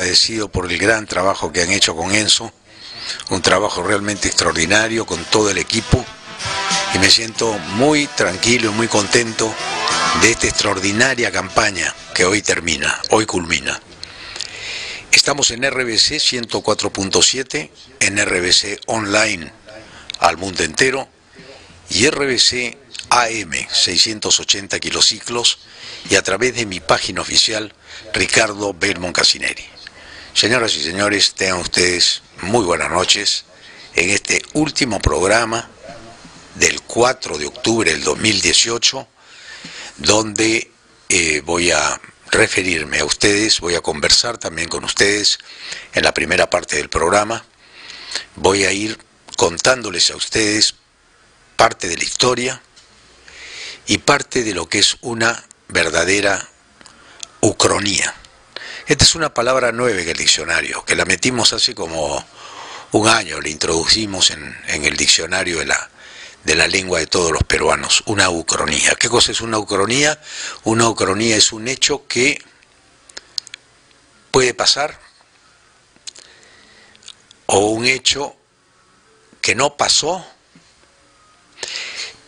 agradecido por el gran trabajo que han hecho con Enzo, un trabajo realmente extraordinario con todo el equipo, y me siento muy tranquilo y muy contento de esta extraordinaria campaña que hoy termina, hoy culmina. Estamos en RBC 104.7, en RBC Online al mundo entero y RBC AM 680 kilociclos y a través de mi página oficial Ricardo Belmont Casineri. Señoras y señores, tengan ustedes muy buenas noches en este último programa del 4 de octubre del 2018, donde voy a referirme a ustedes, voy a conversar también con ustedes en la primera parte del programa. Voy a ir contándoles a ustedes parte de la historia y parte de lo que es una verdadera ucronía. Esta es una palabra nueva en el diccionario, que la metimos hace como un año, la introducimos en el diccionario de la lengua de todos los peruanos, una ucronía. ¿Qué cosa es una ucronía? Una ucronía es un hecho que puede pasar o un hecho que no pasó,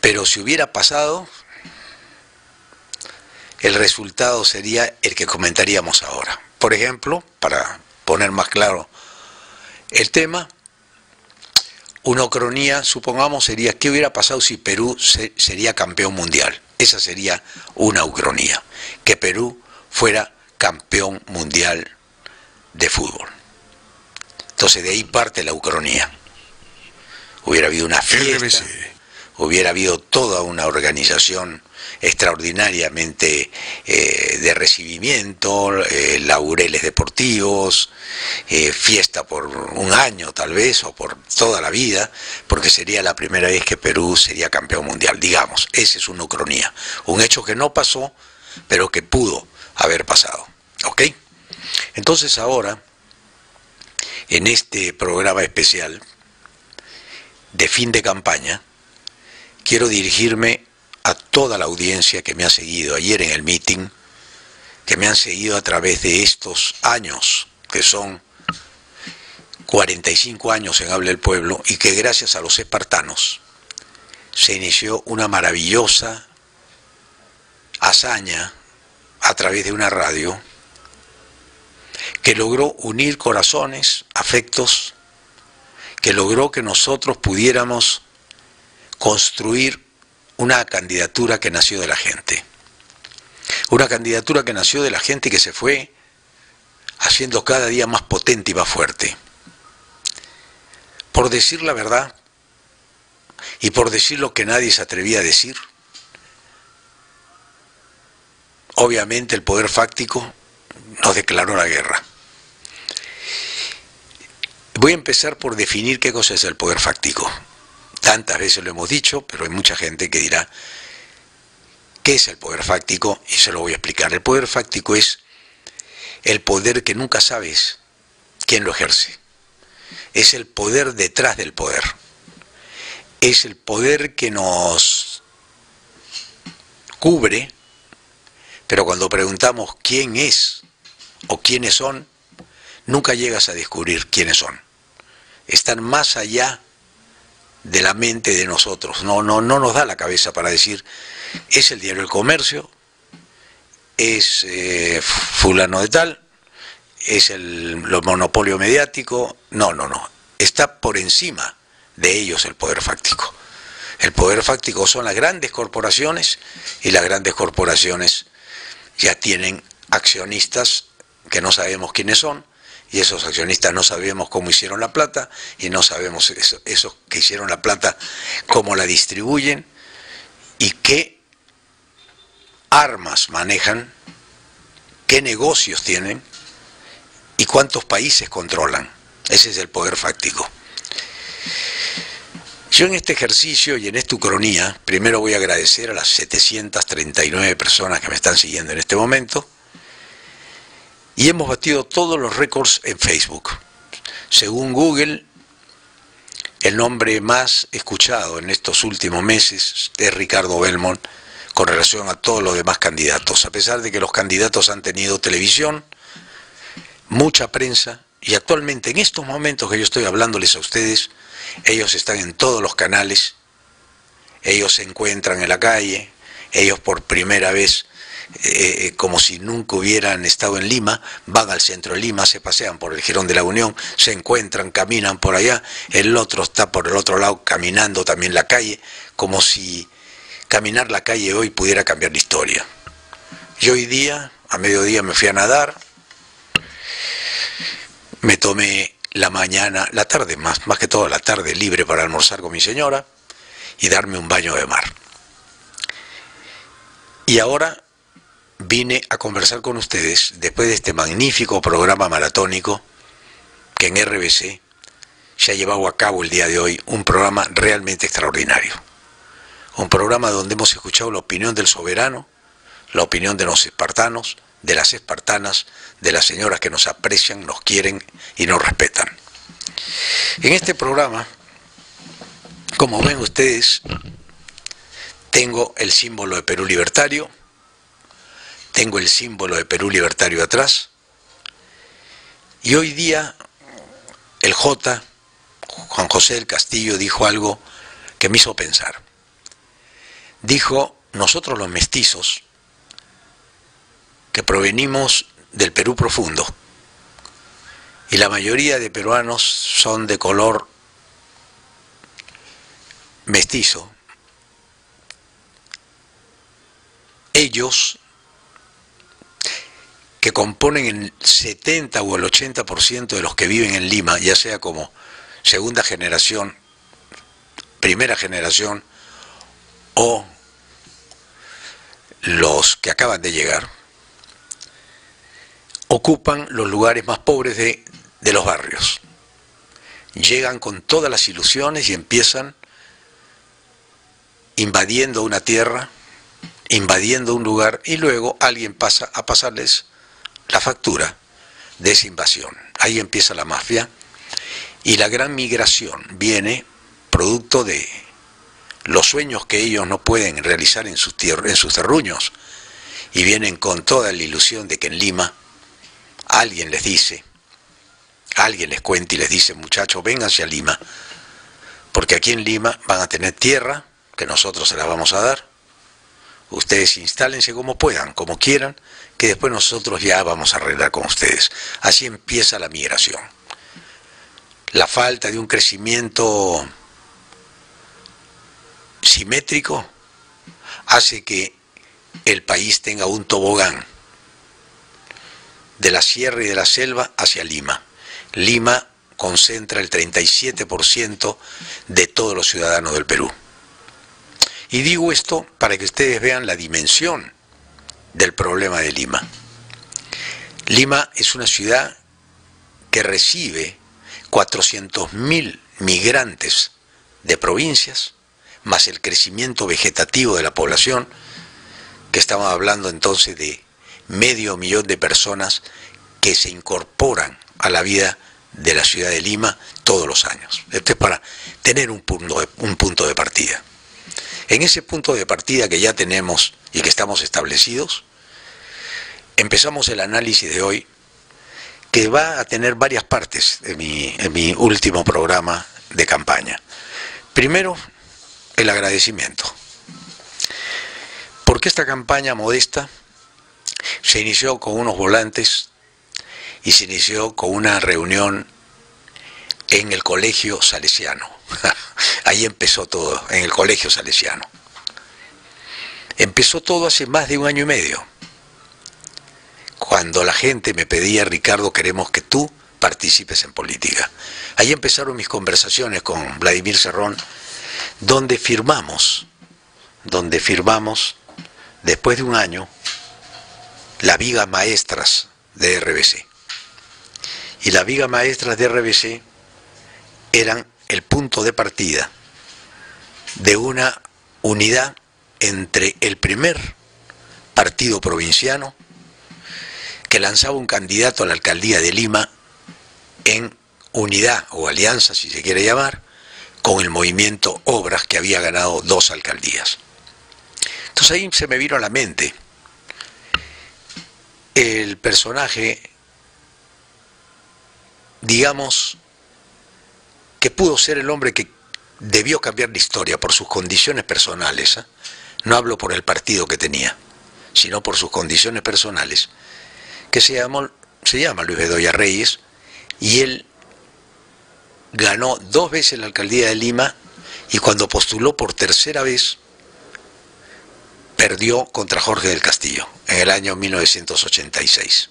pero si hubiera pasado, el resultado sería el que comentaríamos ahora. Por ejemplo, para poner más claro el tema, una ucronía, supongamos, sería ¿qué hubiera pasado si Perú sería campeón mundial? Esa sería una ucronía, que Perú fuera campeón mundial de fútbol. Entonces de ahí parte la ucronía. Hubiera habido una fiesta, hubiera habido toda una organización extraordinariamente de recibimiento, laureles deportivos, fiesta por un año tal vez, o por toda la vida, porque sería la primera vez que Perú sería campeón mundial, digamos. Esa es una ucronía, un hecho que no pasó, pero que pudo haber pasado. ¿Ok? Entonces ahora, en este programa especial de fin de campaña, quiero dirigirme a toda la audiencia que me ha seguido ayer en el meeting, que me han seguido a través de estos años, que son 45 años en Habla del Pueblo, y que gracias a los espartanos se inició una maravillosa hazaña a través de una radio que logró unir corazones, afectos, que logró que nosotros pudiéramos construir una candidatura que nació de la gente. Una candidatura que nació de la gente y que se fue haciendo cada día más potente y más fuerte. Por decir la verdad y por decir lo que nadie se atrevía a decir, obviamente el poder fáctico nos declaró la guerra. Voy a empezar por definir qué cosa es el poder fáctico. Tantas veces lo hemos dicho, pero hay mucha gente que dirá, ¿qué es el poder fáctico? Y se lo voy a explicar. El poder fáctico es el poder que nunca sabes quién lo ejerce. Es el poder detrás del poder. Es el poder que nos cubre, pero cuando preguntamos quién es o quiénes son, nunca llegas a descubrir quiénes son. Están más allá de la mente de nosotros. No nos da la cabeza para decir, es el diario El Comercio, es fulano de tal, es el monopolio mediático. No. Está por encima de ellos el poder fáctico. El poder fáctico son las grandes corporaciones, y las grandes corporaciones ya tienen accionistas que no sabemos quiénes son, y esos accionistas no sabemos cómo hicieron la plata, y no sabemos esos que hicieron la plata cómo la distribuyen, y qué armas manejan, qué negocios tienen, y cuántos países controlan. Ese es el poder fáctico. Yo en este ejercicio y en esta ucronía, primero voy a agradecer a las 739 personas que me están siguiendo en este momento, y hemos batido todos los récords en Facebook. Según Google, el nombre más escuchado en estos últimos meses es Ricardo Belmont, con relación a todos los demás candidatos. A pesar de que los candidatos han tenido televisión, mucha prensa, y actualmente en estos momentos que yo estoy hablándoles a ustedes, ellos están en todos los canales, ellos se encuentran en la calle, ellos por primera vez, como si nunca hubieran estado en Lima, van al centro de Lima, se pasean por el Jirón de la Unión, se encuentran, caminan por allá, el otro está por el otro lado caminando también la calle, como si caminar la calle hoy pudiera cambiar la historia. Yo hoy día, a mediodía, me fui a nadar, me tomé la mañana, la tarde, más que todo la tarde libre para almorzar con mi señora y darme un baño de mar. Y ahora vine a conversar con ustedes después de este magnífico programa maratónico que en RBC se ha llevado a cabo el día de hoy, un programa realmente extraordinario. Un programa donde hemos escuchado la opinión del soberano, la opinión de los espartanos, de las espartanas, de las señoras que nos aprecian, nos quieren y nos respetan. En este programa, como ven ustedes, tengo el símbolo de Perú Libertario, tengo el símbolo de Perú Libertario atrás, y hoy día el Juan José del Castillo, dijo algo que me hizo pensar. Dijo, nosotros los mestizos, que provenimos del Perú profundo, y la mayoría de peruanos son de color mestizo, ellos, que componen el 70 o el 80% de los que viven en Lima, ya sea como segunda generación, primera generación o los que acaban de llegar, ocupan los lugares más pobres de los barrios. Llegan con todas las ilusiones y empiezan invadiendo una tierra, invadiendo un lugar, y luego alguien pasa a pasarles la factura de esa invasión. Ahí empieza la mafia, y la gran migración viene producto de los sueños que ellos no pueden realizar en sus terruños, y vienen con toda la ilusión de que en Lima alguien les dice, alguien les cuenta y les dice, muchachos, vénganse a Lima, porque aquí en Lima van a tener tierra, que nosotros se la vamos a dar, ustedes instálense como puedan, como quieran, que después nosotros ya vamos a arreglar con ustedes. Así empieza la migración. La falta de un crecimiento simétrico hace que el país tenga un tobogán de la sierra y de la selva hacia Lima. Lima concentra el 37% de todos los ciudadanos del Perú. Y digo esto para que ustedes vean la dimensión del problema de Lima. Lima es una ciudad que recibe 400.000 migrantes de provincias, más el crecimiento vegetativo de la población, que estamos hablando entonces de 500.000 de personas que se incorporan a la vida de la ciudad de Lima todos los años. Esto es para tener un punto de partida. En ese punto de partida que ya tenemos y que estamos establecidos, empezamos el análisis de hoy, que va a tener varias partes en mi último programa de campaña. Primero, el agradecimiento. Porque esta campaña modesta se inició con unos volantes y se inició con una reunión en el Colegio Salesiano. Ahí empezó todo, en el Colegio Salesiano. Empezó todo hace más de 1 año y medio, cuando la gente me pedía, Ricardo, queremos que tú participes en política. Ahí empezaron mis conversaciones con Vladimir Cerrón, donde firmamos, después de 1 año, las vigas maestras de RBC. Y las vigas maestras de RBC eran el punto de partida de una unidad entre el primer partido provinciano que lanzaba un candidato a la alcaldía de Lima en unidad o alianza, si se quiere llamar, con el movimiento Obras, que había ganado 2 alcaldías. Entonces ahí se me vino a la mente el personaje digamos, que pudo ser el hombre que debió cambiar la historia por sus condiciones personales, ¿eh? No hablo por el partido que tenía, sino por sus condiciones personales, que se llama Luis Bedoya Reyes, y él ganó 2 veces la alcaldía de Lima, y cuando postuló por tercera vez, perdió contra Jorge del Castillo, en el año 1986.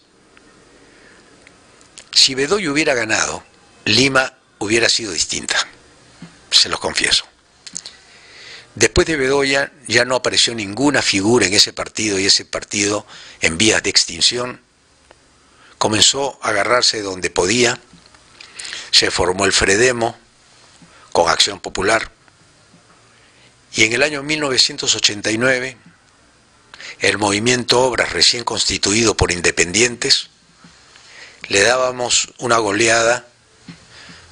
Si Bedoya hubiera ganado, Lima hubiera sido distinta, se los confieso. Después de Bedoya ya no apareció ninguna figura en ese partido, y ese partido, en vías de extinción, comenzó a agarrarse donde podía. Se formó el Fredemo con Acción Popular, y en el año 1989 el movimiento Obras, recién constituido por independientes, le dábamos una goleada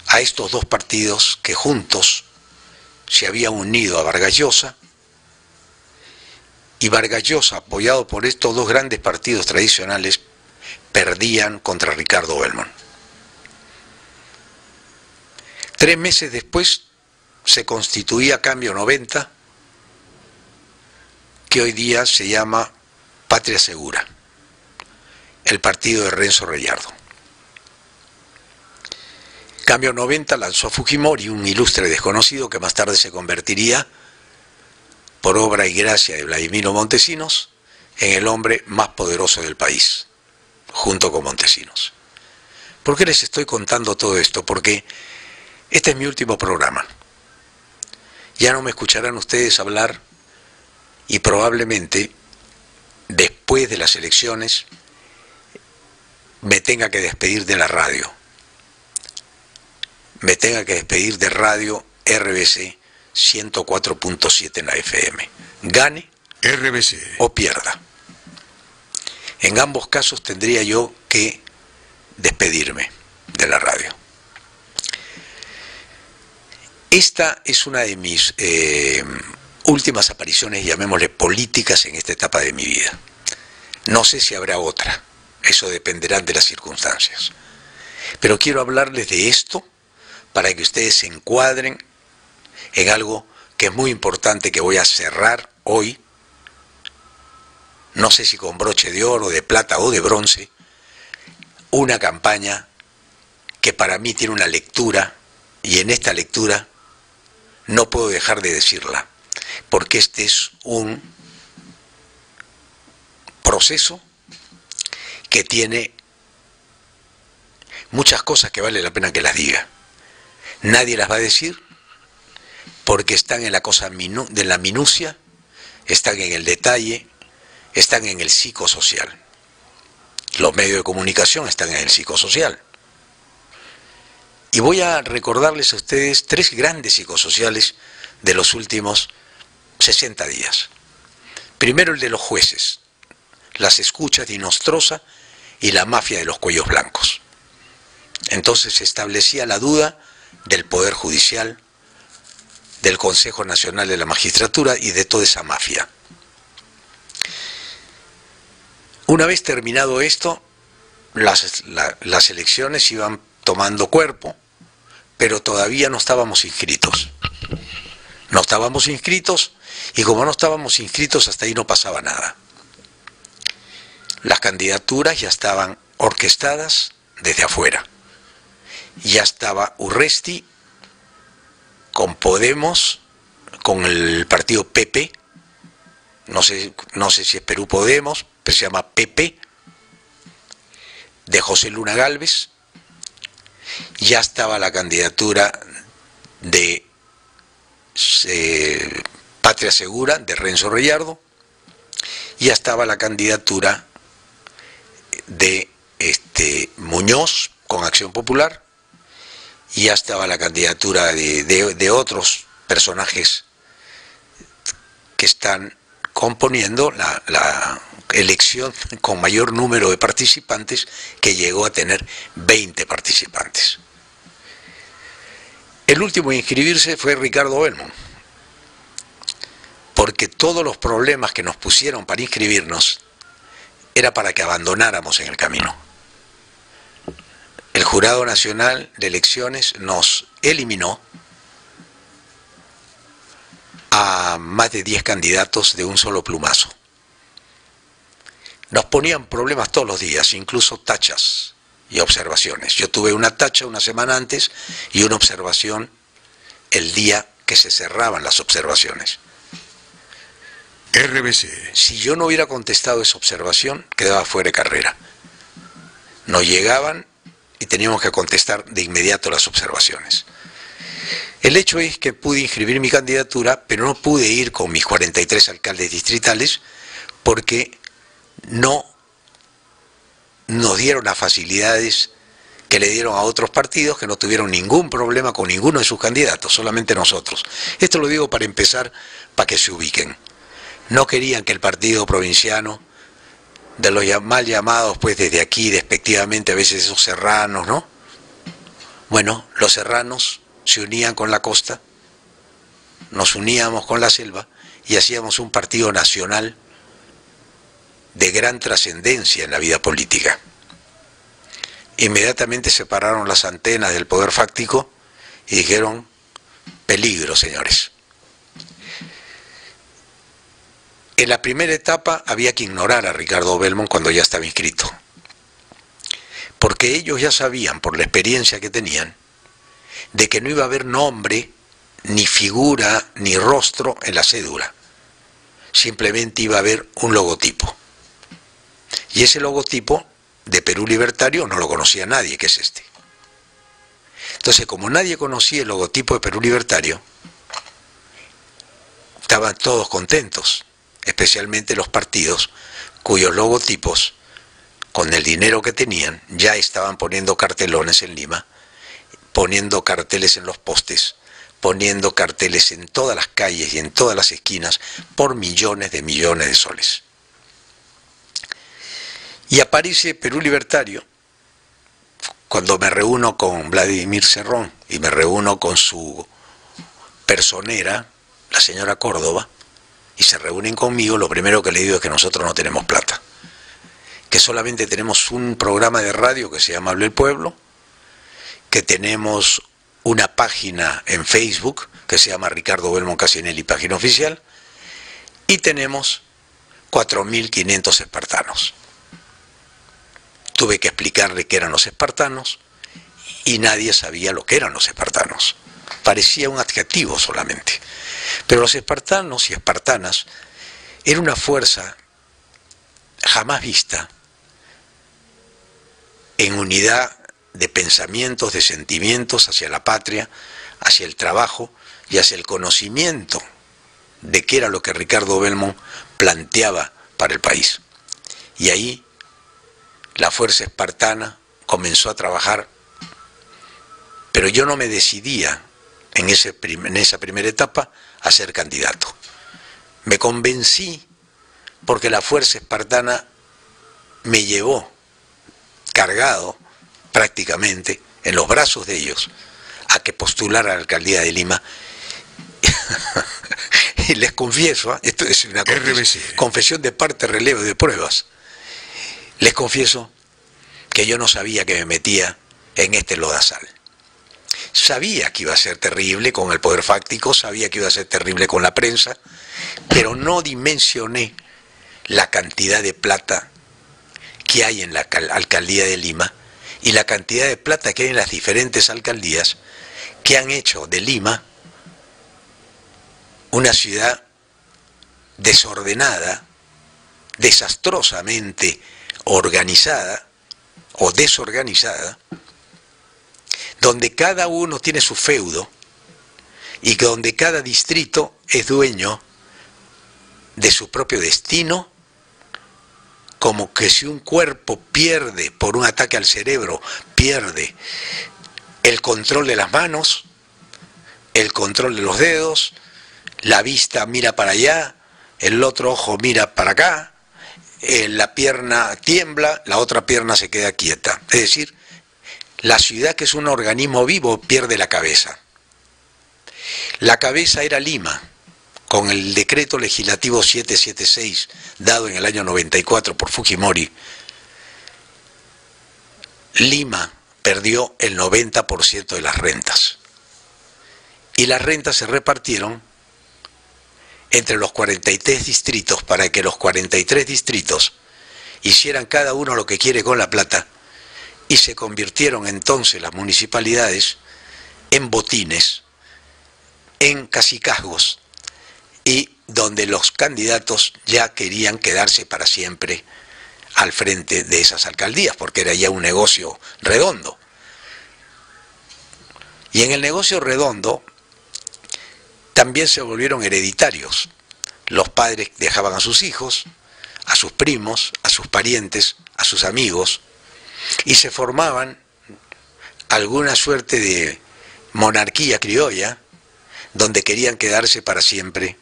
a estos 2 partidos que juntos se habían unido a Vargas Llosa, y Vargas Llosa, apoyado por estos 2 grandes partidos tradicionales, perdían contra Ricardo Belmont. 3 meses después se constituía Cambio 90, que hoy día se llama Patria Segura, el partido de Renzo Reyardo. Cambio 90 lanzó a Fujimori, un ilustre desconocido que más tarde se convertiría, por obra y gracia de Vladimiro Montesinos, en el hombre más poderoso del país, junto con Montesinos. ¿Por qué les estoy contando todo esto? Porque este es mi último programa. Ya no me escucharán ustedes hablar, y probablemente después de las elecciones me tenga que despedir de la radio. Me tenga que despedir de Radio RBC 104.7 en la FM. Gane RBC o pierda. En ambos casos tendría yo que despedirme de la radio. Esta es una de mis últimas apariciones, llamémosle políticas, en esta etapa de mi vida. No sé si habrá otra, eso dependerá de las circunstancias. Pero quiero hablarles de esto para que ustedes se encuadren en algo que es muy importante, que voy a cerrar hoy, no sé si con broche de oro, de plata o de bronce, una campaña que para mí tiene una lectura, y en esta lectura no puedo dejar de decirla, porque este es un proceso que tiene muchas cosas que vale la pena que las diga. Nadie las va a decir porque están en la cosa de la minucia, están en el detalle, están en el psicosocial. Los medios de comunicación están en el psicosocial. Y voy a recordarles a ustedes 3 grandes psicosociales de los últimos 60 días. Primero, el de los jueces, las escuchas de Nostroza y la mafia de los cuellos blancos. Entonces se establecía la duda del Poder Judicial, del Consejo Nacional de la Magistratura y de toda esa mafia. Una vez terminado esto, las elecciones iban tomando cuerpo, pero todavía no estábamos inscritos. No estábamos inscritos, y como no estábamos inscritos, hasta ahí no pasaba nada. Las candidaturas ya estaban orquestadas desde afuera. Ya estaba Urresti con Podemos, con el partido PP, no sé si es Perú Podemos, pero se llama PP, de José Luna Gálvez. Ya estaba la candidatura de Patria Segura, de Renzo Reyardo. Ya estaba la candidatura de Muñoz, con Acción Popular. Y ya estaba la candidatura de otros personajes que están componiendo la elección con mayor número de participantes, que llegó a tener 20 participantes. El último en inscribirse fue Ricardo Belmont, porque todos los problemas que nos pusieron para inscribirnos era para que abandonáramos en el camino. el Jurado Nacional de Elecciones nos eliminó a más de 10 candidatos de un solo plumazo. Nos ponían problemas todos los días, incluso tachas y observaciones. Yo tuve una tacha una semana antes y una observación el día que se cerraban las observaciones. RBC. Si yo no hubiera contestado esa observación, quedaba fuera de carrera. Nos llegaban y teníamos que contestar de inmediato las observaciones. El hecho es que pude inscribir mi candidatura, pero no pude ir con mis 43 alcaldes distritales porque no nos dieron las facilidades que le dieron a otros partidos que no tuvieron ningún problema con ninguno de sus candidatos, solamente nosotros. Esto lo digo para empezar, para que se ubiquen. No querían que el partido provinciano, de los mal llamados pues desde aquí despectivamente a veces esos serranos, ¿no? Bueno, los serranos se unían con la costa, nos uníamos con la selva y hacíamos un partido nacional de gran trascendencia en la vida política. Inmediatamente separaron las antenas del poder fáctico y dijeron, peligro, señores. En la primera etapa había que ignorar a Ricardo Belmont cuando ya estaba inscrito, porque ellos ya sabían, por la experiencia que tenían, de que no iba a haber nombre, ni figura, ni rostro en la cédula. Simplemente iba a haber un logotipo. Y ese logotipo de Perú Libertario no lo conocía nadie, que es este. Entonces, como nadie conocía el logotipo de Perú Libertario, estaban todos contentos, especialmente los partidos cuyos logotipos, con el dinero que tenían, ya estaban poniendo cartelones en Lima, poniendo carteles en los postes, poniendo carteles en todas las calles y en todas las esquinas por millones de soles. Y aparece Perú Libertario cuando me reúno con Vladimir Cerrón y me reúno con su personera, la señora Córdoba, y se reúnen conmigo. Lo primero que le digo es que nosotros no tenemos plata, que solamente tenemos un programa de radio que se llama Habla el Pueblo, que tenemos una página en Facebook que se llama Ricardo Belmont Cassinelli, página oficial, y tenemos 4.500 espartanos. Tuve que explicarle qué eran los espartanos y nadie sabía lo que eran los espartanos. Parecía un adjetivo solamente. Pero los espartanos y espartanas era una fuerza jamás vista en unidad de pensamientos, de sentimientos hacia la patria, hacia el trabajo y hacia el conocimiento de qué era lo que Ricardo Belmont planteaba para el país. Y ahí la fuerza espartana comenzó a trabajar, pero yo no me decidía en esa primera etapa a ser candidato. Me convencí porque la fuerza espartana me llevó cargado prácticamente en los brazos de ellos a que postulara a la alcaldía de Lima. Y les confieso, esto es una confesión de parte, relevo de pruebas, les confieso que yo no sabía que me metía en este lodazal. Sabía que iba a ser terrible con el poder fáctico, sabía que iba a ser terrible con la prensa, pero no dimensioné la cantidad de plata que hay en la alcaldía de Lima y la cantidad de plata que hay en las diferentes alcaldías que han hecho de Lima una ciudad desordenada, desastrosamente organizada o desorganizada, donde cada uno tiene su feudo y donde cada distrito es dueño de su propio destino, como que si un cuerpo pierde por un ataque al cerebro, pierde el control de las manos, el control de los dedos, la vista mira para allá, el otro ojo mira para acá, la pierna tiembla, la otra pierna se queda quieta. Es decir, la ciudad, que es un organismo vivo, pierde la cabeza. La cabeza era Lima, con el decreto legislativo 776, dado en el año 94 por Fujimori. Lima perdió el 90% de las rentas. Y las rentas se repartieron entre los 43 distritos para que los 43 distritos hicieran cada uno lo que quiere con la plata, y se convirtieron entonces las municipalidades en botines, en cacicazgos, y donde los candidatos ya querían quedarse para siempre al frente de esas alcaldías, porque era ya un negocio redondo. Y en el negocio redondo también se volvieron hereditarios. Los padres dejaban a sus hijos, a sus primos, a sus parientes, a sus amigos, y se formaban alguna suerte de monarquía criolla, donde querían quedarse para siempre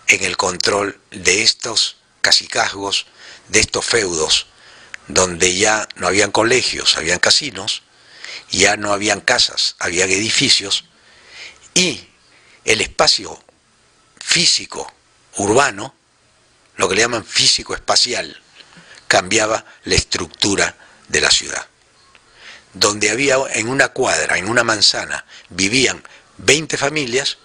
en el control de estos cacicazgos, de estos feudos, donde ya no habían colegios, habían casinos, ya no habían casas, habían edificios, y el espacio físico urbano, lo que le llaman físico espacial, cambiaba la estructura de la ciudad. Donde había en una cuadra, en una manzana, vivían 20 familias,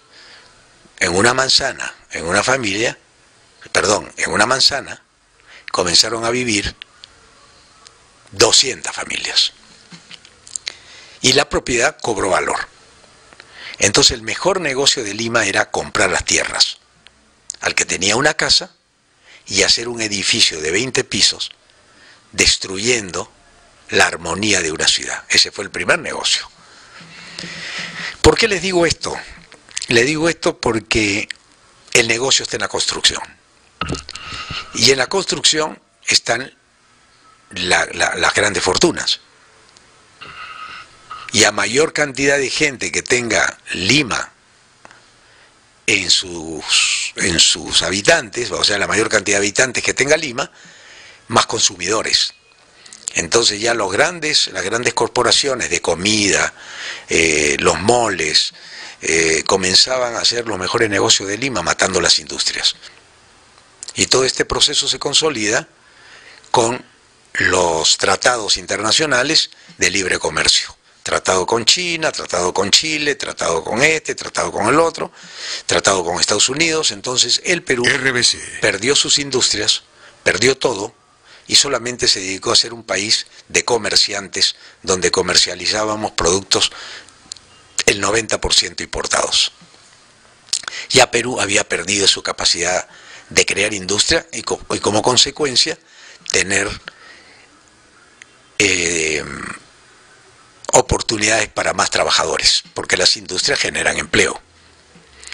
en una manzana, en una manzana, comenzaron a vivir 200 familias. Y la propiedad cobró valor. Entonces el mejor negocio de Lima era comprar las tierras al que tenía una casa y hacer un edificio de 20 pisos, destruyendo la armonía de una ciudad. Ese fue el primer negocio. ¿Por qué les digo esto? Les digo esto porque el negocio está en la construcción. Y en la construcción están las grandes fortunas. Y a mayor cantidad de gente que tenga Lima en sus habitantes, o sea, la mayor cantidad de habitantes que tenga Lima, más consumidores. Entonces ya las grandes corporaciones de comida, los moles, comenzaban a hacer los mejores negocios de Lima matando las industrias. Y todo este proceso se consolida con los tratados internacionales de libre comercio. Tratado con China, tratado con Chile, tratado con tratado con el otro, tratado con Estados Unidos. Entonces el Perú perdió sus industrias, perdió todo, y solamente se dedicó a ser un país de comerciantes, donde comercializábamos productos el 90% importados. Ya Perú había perdido su capacidad de crear industria y como consecuencia tener oportunidades para más trabajadores, porque las industrias generan empleo.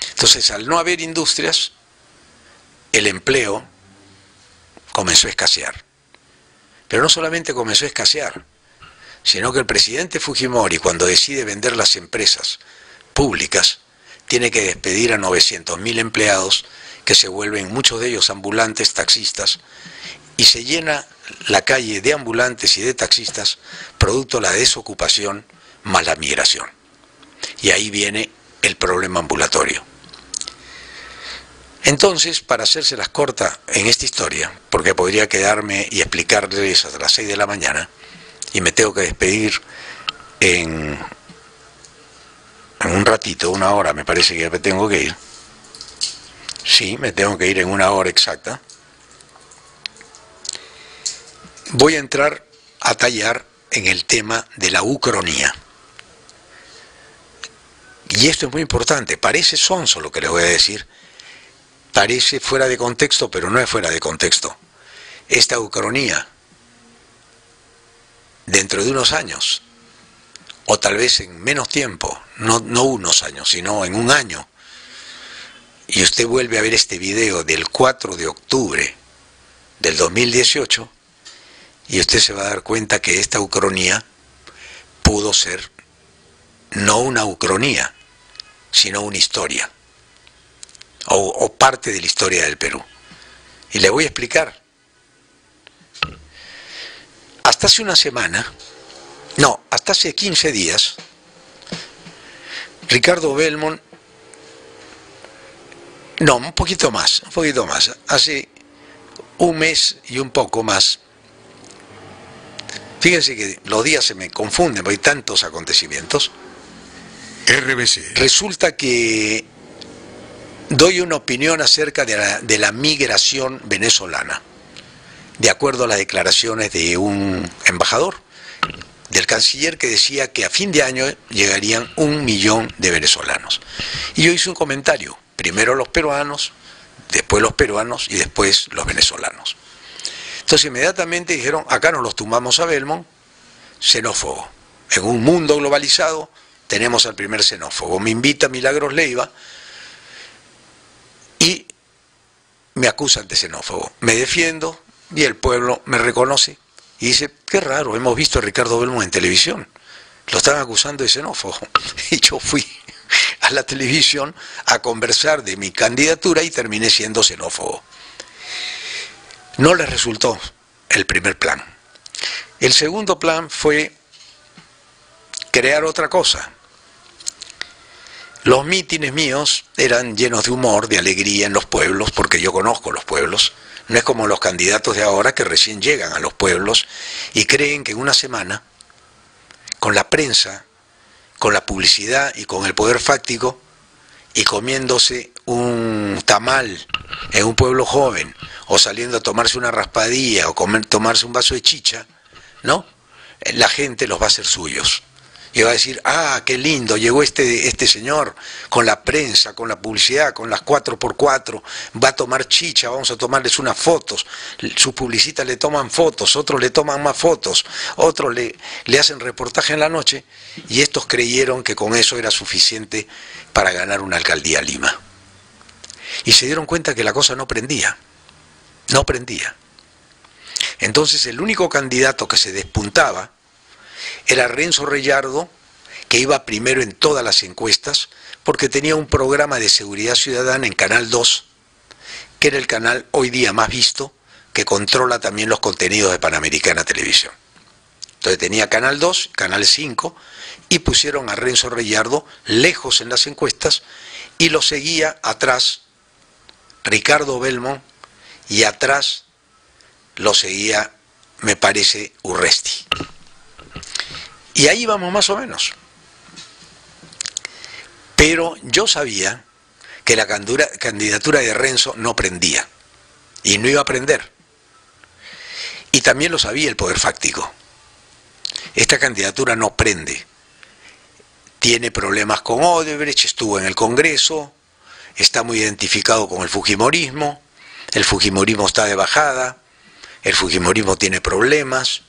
Entonces, al no haber industrias, el empleo comenzó a escasear. Pero no solamente comenzó a escasear, sino que el presidente Fujimori, cuando decide vender las empresas públicas, tiene que despedir a 900.000 empleados, que se vuelven muchos de ellos ambulantes, taxistas, y se llena la calle de ambulantes y de taxistas, producto de la desocupación más la migración. Y ahí viene el problema ambulatorio. Entonces, para hacérselas corta en esta historia, porque podría quedarme y explicarles hasta las 6 de la mañana, y me tengo que despedir en un ratito, 1 hora, me parece que me tengo que ir. Sí, me tengo que ir en 1 hora exacta. Voy a entrar a tallar en el tema de la ucronía. Y esto es muy importante, parece sonso lo que les voy a decir, parece fuera de contexto, pero no es fuera de contexto. Esta ucronía, dentro de unos años, o tal vez en menos tiempo, no unos años, sino en 1 año, y usted vuelve a ver este video del 4 de octubre del 2018, y usted se va a dar cuenta que esta ucronía pudo ser no una ucronía, sino una historia, o parte de la historia del Perú. Y le voy a explicar. Hasta hace una semana, no, hasta hace 15 días, Ricardo Belmont, no, un poquito más, hace 1 mes y un poco más, Fíjense que los días se me confunden, porque hay tantos acontecimientos. RBC. Resulta que doy una opinión acerca de la migración venezolana, de acuerdo a las declaraciones de un embajador, del canciller, que decía que a fin de año llegarían 1 millón de venezolanos. Y yo hice un comentario, primero los peruanos y después los venezolanos. Entonces inmediatamente dijeron, acá nos los tumbamos a Belmont, xenófobo. En un mundo globalizado tenemos al primer xenófobo. Me invita Milagros Leiva y me acusan de xenófobo. Me defiendo y el pueblo me reconoce y dice, qué raro, hemos visto a Ricardo Belmont en televisión, lo están acusando de xenófobo. Y yo fui a la televisión a conversar de mi candidatura y terminé siendo xenófobo. No les resultó el primer plan. El segundo plan fue crear otra cosa. Los mítines míos eran llenos de humor, de alegría en los pueblos, porque yo conozco los pueblos. No es como los candidatos de ahora que recién llegan a los pueblos y creen que en una semana, con la prensa, con la publicidad y con el poder fáctico, y comiéndose un tamal en un pueblo joven, o saliendo a tomarse una raspadilla, o tomarse un vaso de chicha, ¿no? La gente los va a hacer suyos. Y va a decir, ah, qué lindo, llegó este señor con la prensa, con la publicidad, con las 4x4, va a tomar chicha, vamos a tomarles unas fotos. Sus publicistas le toman fotos, otros le toman más fotos, otros le hacen reportaje en la noche, y estos creyeron que con eso era suficiente para ganar una alcaldía a Lima. Y se dieron cuenta que la cosa no prendía, no prendía. Entonces el único candidato que se despuntaba era Renzo Reyardo, que iba primero en todas las encuestas, porque tenía un programa de seguridad ciudadana en Canal 2, que era el canal hoy día más visto, que controla también los contenidos de Panamericana Televisión. Entonces tenía Canal 2, Canal 5, y pusieron a Renzo Reyardo lejos en las encuestas, y lo seguía atrás Ricardo Belmont, y atrás lo seguía, me parece, Urresti. Y ahí vamos más o menos. Pero yo sabía que la candidatura de Renzo no prendía, y no iba a prender. Y también lo sabía el poder fáctico. Esta candidatura no prende. Tiene problemas con Odebrecht, estuvo en el Congreso, está muy identificado con el fujimorismo está de bajada, el fujimorismo tiene problemas.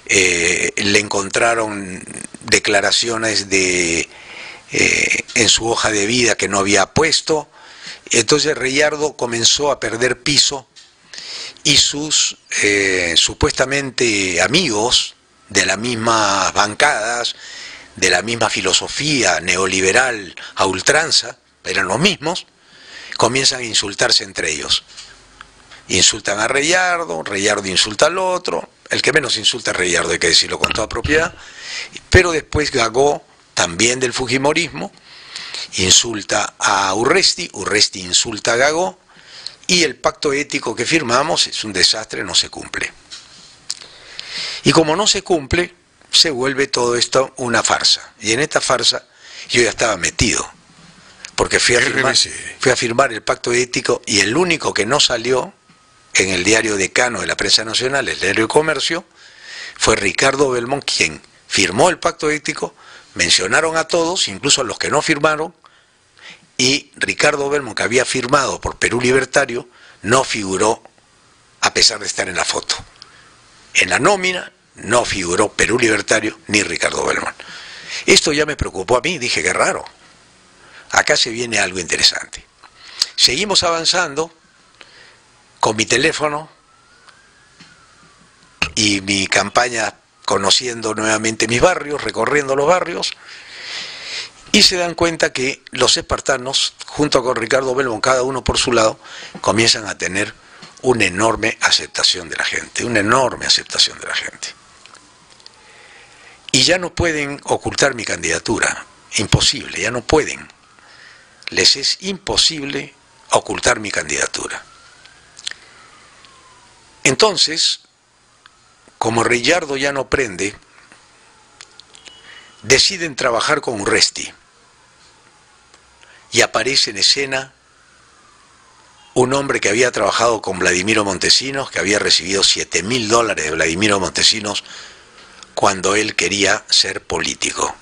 Le encontraron declaraciones en su hoja de vida que no había puesto. Entonces Reyardo comenzó a perder piso, y sus supuestamente amigos de las mismas bancadas, de la misma filosofía neoliberal a ultranza, eran los mismos, comienzan a insultarse entre ellos. Insultan a Reyardo, Reyardo insulta al otro. El que menos insulta a Reyardo, hay que decirlo con toda propiedad, pero después Gagó, también del fujimorismo, insulta a Urresti, Urresti insulta a Gagó, y el pacto ético que firmamos es un desastre, no se cumple. Y como no se cumple, se vuelve todo esto una farsa, y en esta farsa yo ya estaba metido, porque fui a firmar el pacto ético, y el único que no salió en el diario decano de la prensa nacional, el diario Comercio, fue Ricardo Belmont, quien firmó el pacto ético. Mencionaron a todos, incluso a los que no firmaron, y Ricardo Belmont, que había firmado por Perú Libertario, no figuró, a pesar de estar en la foto. En la nómina no figuró Perú Libertario ni Ricardo Belmont. Esto ya me preocupó a mí, dije, qué raro, acá se viene algo interesante. Seguimos avanzando con mi teléfono y mi campaña, conociendo nuevamente mis barrios, recorriendo los barrios, y se dan cuenta que los espartanos, junto con Ricardo Belmont, cada uno por su lado, comienzan a tener una enorme aceptación de la gente, una enorme aceptación de la gente. Y ya no pueden ocultar mi candidatura, imposible, ya no pueden. Les es imposible ocultar mi candidatura. Entonces, como Reyardo ya no prende, deciden trabajar con Urresti y aparece en escena un hombre que había trabajado con Vladimiro Montesinos, que había recibido $7.000 de Vladimiro Montesinos cuando él quería ser político.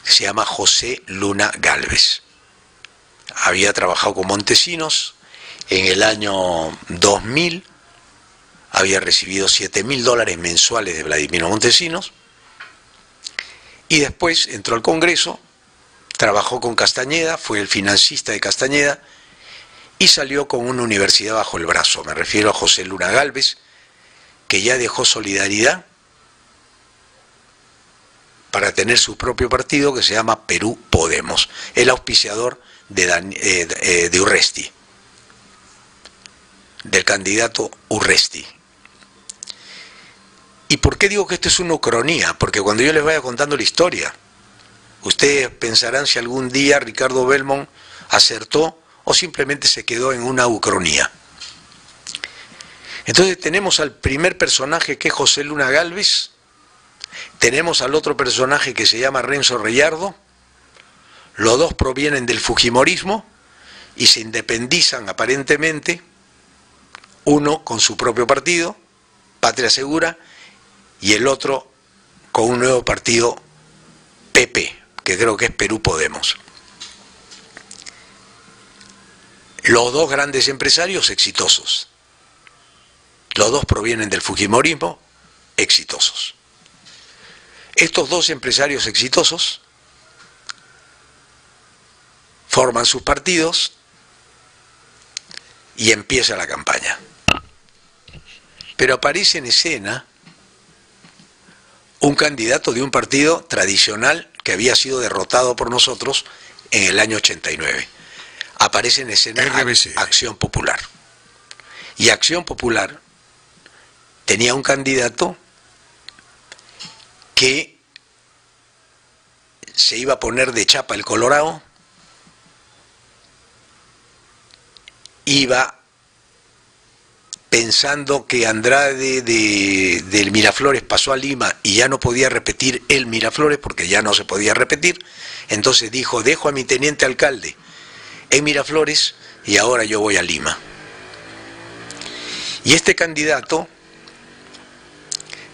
Se llama José Luna Gálvez. Había trabajado con Montesinos en el año 2000, había recibido $7.000 mensuales de Vladimiro Montesinos y después entró al Congreso, trabajó con Castañeda, fue el financista de Castañeda y salió con una universidad bajo el brazo. Me refiero a José Luna Gálvez, que ya dejó Solidaridad para tener su propio partido que se llama Perú Podemos, el auspiciador de Urresti, del candidato Urresti. ¿Y por qué digo que esto es una ucronía? Porque cuando yo les vaya contando la historia, ustedes pensarán si algún día Ricardo Belmont acertó o simplemente se quedó en una ucronía. Entonces tenemos al primer personaje, que es José Luna Gálvez, tenemos al otro personaje que se llama Renzo Reyardo, los dos provienen del fujimorismo y se independizan aparentemente, uno con su propio partido, Patria Segura, y el otro con un nuevo partido, PP, que creo que es Perú Podemos. Los dos grandes empresarios exitosos. Los dos provienen del fujimorismo, exitosos. Estos dos empresarios exitosos forman sus partidos y empieza la campaña. Pero aparece en escena un candidato de un partido tradicional que había sido derrotado por nosotros en el año 89. Aparece en escena RBC. Acción Popular. Y Acción Popular tenía un candidato que se iba a poner de chapa el Colorado, iba pensando que Andrade del Miraflores pasó a Lima y ya no podía repetir el Miraflores porque ya no se podía repetir, entonces dijo, dejo a mi teniente alcalde en Miraflores y ahora yo voy a Lima. Y este candidato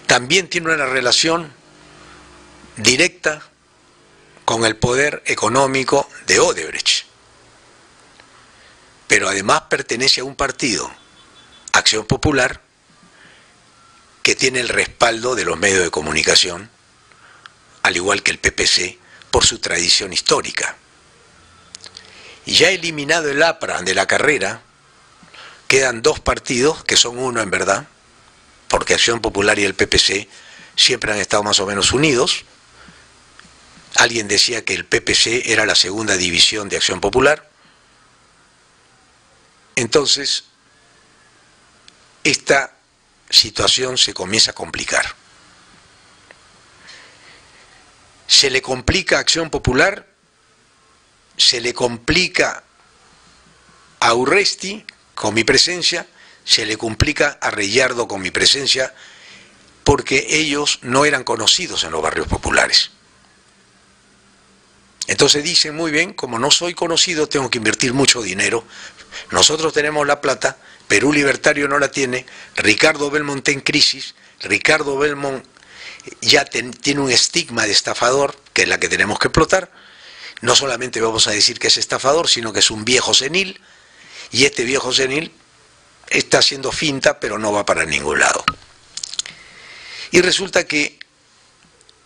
también tiene una relación directa con el poder económico de Odebrecht, pero además pertenece a un partido, Acción Popular, que tiene el respaldo de los medios de comunicación, al igual que el PPC, por su tradición histórica. Y ya eliminado el APRA de la carrera, quedan dos partidos, que son uno en verdad, porque Acción Popular y el PPC siempre han estado más o menos unidos. Alguien decía que el PPC era la segunda división de Acción Popular. Entonces, esta situación se comienza a complicar. Se le complica a Acción Popular, se le complica a Urresti con mi presencia, se le complica a Reyardo con mi presencia, porque ellos no eran conocidos en los barrios populares. Entonces dicen, muy bien, como no soy conocido, tengo que invertir mucho dinero. Nosotros tenemos la plata, Perú Libertario no la tiene, Ricardo Belmont está en crisis, Ricardo Belmont ya tiene un estigma de estafador, que es la que tenemos que explotar. No solamente vamos a decir que es estafador, sino que es un viejo senil, y este viejo senil está haciendo finta, pero no va para ningún lado. Y resulta que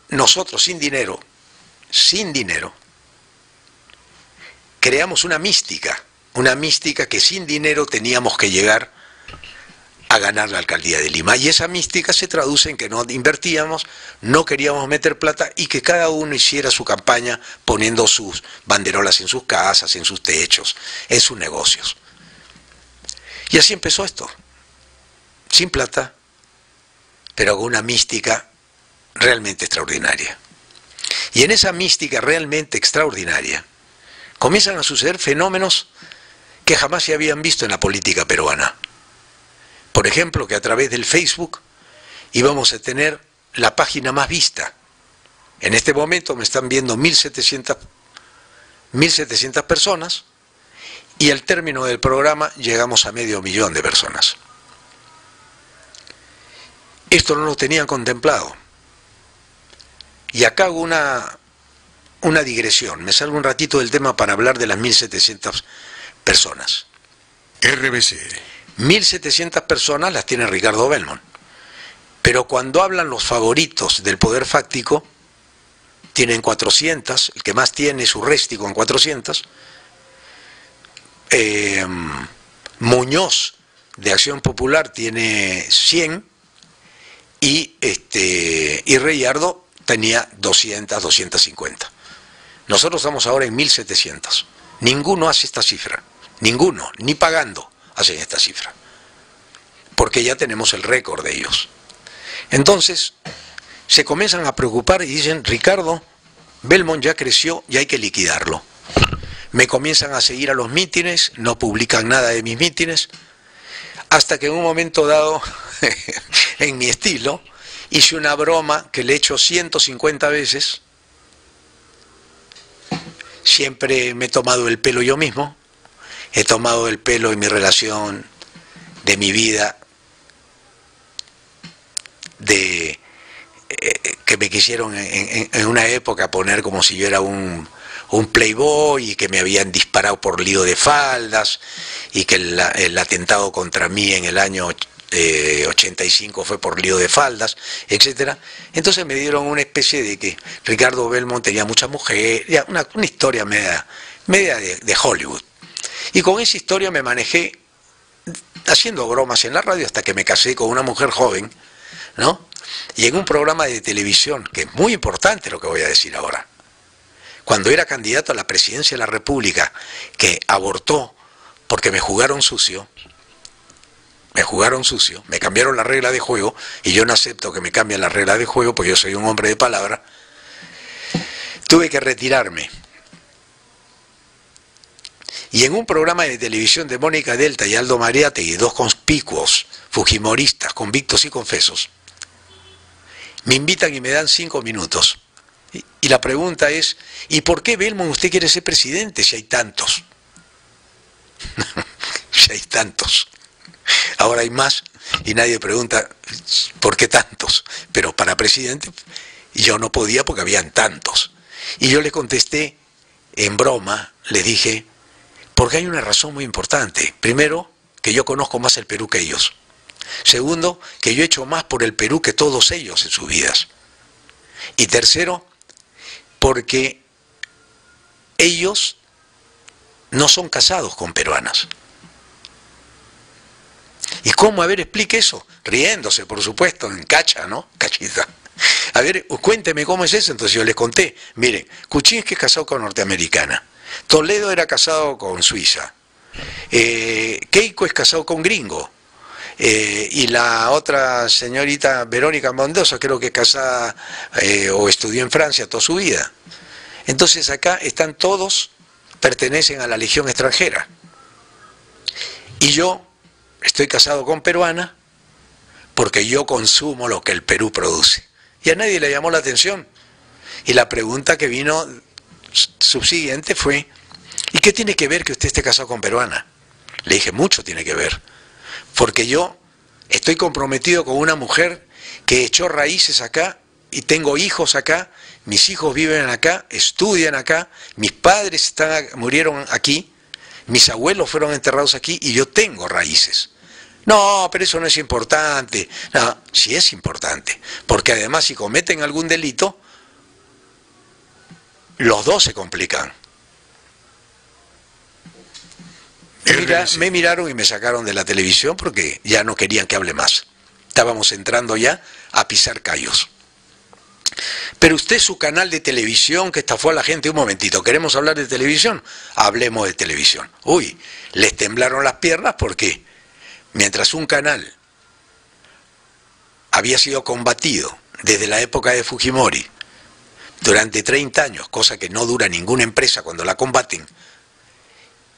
nosotros sin dinero, creamos una mística que sin dinero teníamos que llegar a ganar la alcaldía de Lima. Y esa mística se traduce en que no invertíamos, no queríamos meter plata y que cada uno hiciera su campaña poniendo sus banderolas en sus casas, en sus techos, en sus negocios. Y así empezó esto, sin plata, pero con una mística realmente extraordinaria. Y en esa mística realmente extraordinaria comienzan a suceder fenómenos que jamás se habían visto en la política peruana. Por ejemplo, que a través del Facebook íbamos a tener la página más vista. En este momento me están viendo 1.700 personas y al término del programa llegamos a 500.000 de personas. Esto no lo tenían contemplado. Y acá hago una digresión. Me salgo un ratito del tema para hablar de las 1.700 personas. RBC. 1.700 personas las tiene Ricardo Belmont. Pero cuando hablan los favoritos del poder fáctico, tienen 400, el que más tiene es Urresti con 400, Muñoz de Acción Popular tiene 100 y Reyardo tenía 200, 250. Nosotros estamos ahora en 1.700. Ninguno hace esta cifra, ninguno, ni pagando hacen esta cifra, porque ya tenemos el récord de ellos. Entonces se comienzan a preocupar y dicen, Ricardo Belmont ya creció y hay que liquidarlo. Me comienzan a seguir a los mítines, no publican nada de mis mítines, hasta que en un momento dado, en mi estilo, hice una broma que le he hecho 150 veces. Siempre me he tomado el pelo yo mismo, he tomado el pelo en mi relación, de mi vida, de que me quisieron en una época poner como si yo era un playboy y que me habían disparado por lío de faldas y que el atentado contra mí en el año 85 fue por lío de faldas, etcétera. Entonces me dieron una especie de que Ricardo Belmont tenía muchas mujeres, una historia media de Hollywood. Y con esa historia me manejé haciendo bromas en la radio hasta que me casé con una mujer joven, ¿no? Y en un programa de televisión, que es muy importante lo que voy a decir ahora, cuando era candidato a la presidencia de la República, que abortó porque me jugaron sucio, me cambiaron la regla de juego, y yo no acepto que me cambien la regla de juego, porque yo soy un hombre de palabra, tuve que retirarme. Y en un programa de televisión de Mónica Delta y Aldo Mariátegui, dos conspicuos fujimoristas, convictos y confesos, me invitan y me dan 5 minutos. Y la pregunta es, ¿y por qué, Belmont, usted quiere ser presidente si hay tantos? Si hay tantos. Ahora hay más y nadie pregunta por qué tantos. Pero para presidente yo no podía porque habían tantos. Y yo le contesté en broma, le dije, porque hay una razón muy importante. Primero, que yo conozco más el Perú que ellos. Segundo, que yo he hecho más por el Perú que todos ellos en sus vidas. Y tercero, porque ellos no son casados con peruanas. ¿Y cómo? A ver, explique eso. Riéndose, por supuesto, en cacha, ¿no? Cachita. A ver, cuénteme cómo es eso. Entonces yo les conté. Miren, Kuczynski es casado con norteamericana. Toledo era casado con Suiza. Keiko es casado con gringo. Y la otra señorita, Verónica Mendoza, creo que es casada o estudió en Francia toda su vida. Entonces acá están todos, pertenecen a la Legión extranjera. Y yo estoy casado con peruana porque yo consumo lo que el Perú produce. Y a nadie le llamó la atención. Y la pregunta que vino subsiguiente fue, ¿y qué tiene que ver que usted esté casado con peruana? Le dije, mucho tiene que ver. Porque yo estoy comprometido con una mujer que echó raíces acá y tengo hijos acá, mis hijos viven acá, estudian acá, mis padres murieron aquí, mis abuelos fueron enterrados aquí y yo tengo raíces. No, pero eso no es importante. No, sí es importante, porque además si cometen algún delito, los dos se complican. Me miraron y me sacaron de la televisión porque ya no querían que hable más. Estábamos entrando ya a pisar callos. Pero usted, su canal de televisión que estafó a la gente, un momentito, ¿queremos hablar de televisión? Hablemos de televisión. Uy, les temblaron las piernas porque mientras un canal había sido combatido desde la época de Fujimori durante 30 años, cosa que no dura ninguna empresa cuando la combaten,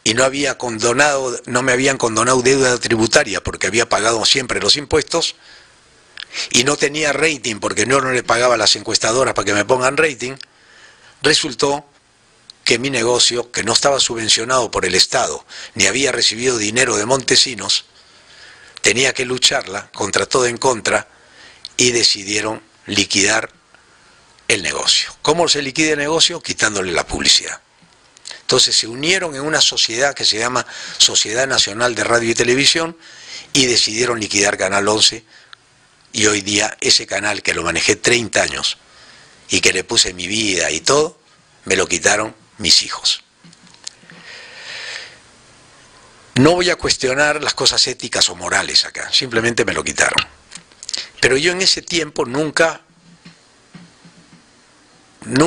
y no me habían condonado deuda tributaria porque había pagado siempre los impuestos, y no tenía rating porque no le pagaba a las encuestadoras para que me pongan rating, resultó que mi negocio, que no estaba subvencionado por el Estado, ni había recibido dinero de Montesinos, tenía que lucharla contra todo en contra y decidieron liquidar el negocio. ¿Cómo se liquida el negocio? Quitándole la publicidad. Entonces se unieron en una sociedad que se llama Sociedad Nacional de Radio y Televisión y decidieron liquidar Canal 11, y hoy día ese canal que lo manejé 30 años y que le puse mi vida y todo, me lo quitaron mis hijos. No voy a cuestionar las cosas éticas o morales acá, simplemente me lo quitaron. Pero yo en ese tiempo nunca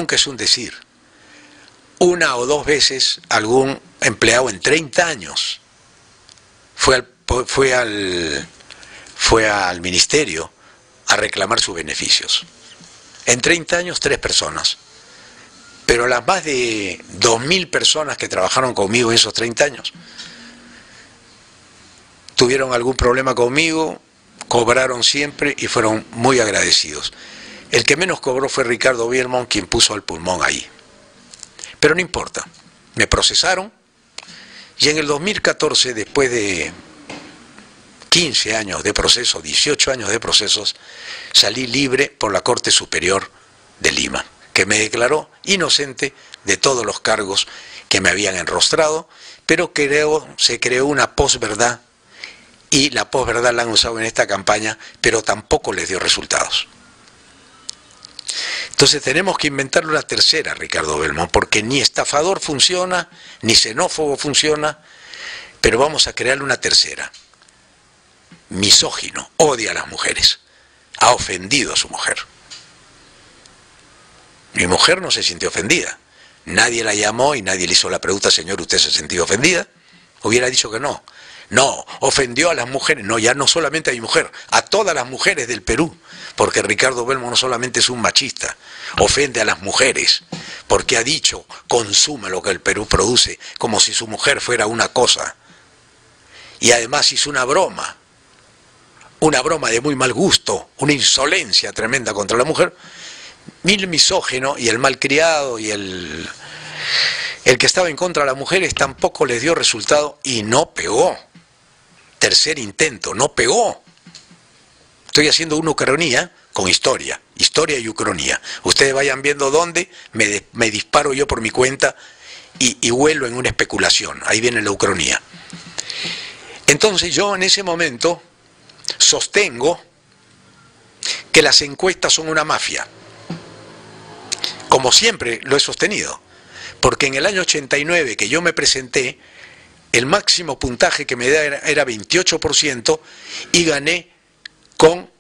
es un decir, una o dos veces algún empleado en 30 años fue al ministerio a reclamar sus beneficios. En 30 años 3 personas. Pero las más de 2.000 personas que trabajaron conmigo en esos 30 años tuvieron algún problema conmigo, cobraron siempre y fueron muy agradecidos. El que menos cobró fue Ricardo Bielmont, quien puso el pulmón ahí. Pero no importa, me procesaron y en el 2014, después de 15 años de proceso, 18 años de procesos, salí libre por la Corte Superior de Lima, que me declaró inocente de todos los cargos que me habían enrostrado, pero se creó una posverdad, y la posverdad la han usado en esta campaña, pero tampoco les dio resultados. Entonces tenemos que inventar una tercera, Ricardo Bielmont, porque ni estafador funciona, ni xenófobo funciona, pero vamos a crear una tercera. Misógino, odia a las mujeres, ha ofendido a su mujer. Mi mujer no se sintió ofendida, nadie la llamó y nadie le hizo la pregunta, señor, ¿usted se ha sentido ofendida? Hubiera dicho que no. No, ofendió a las mujeres, no, ya no solamente a mi mujer, a todas las mujeres del Perú, porque Ricardo Bielmont no solamente es un machista, ofende a las mujeres, porque ha dicho, consume lo que el Perú produce, como si su mujer fuera una cosa. Y además hizo una broma de muy mal gusto, una insolencia tremenda contra la mujer. El misógino y el malcriado y el que estaba en contra de las mujeres tampoco les dio resultado y no pegó. Tercer intento, no pegó. Estoy haciendo una ucronía con historia y ucronía. Ustedes vayan viendo dónde me disparo yo por mi cuenta y vuelo en una especulación. Ahí viene la ucronía. Entonces yo en ese momento sostengo que las encuestas son una mafia, como siempre lo he sostenido, porque en el año 89 que yo me presenté, el máximo puntaje que me da era 28% y gané con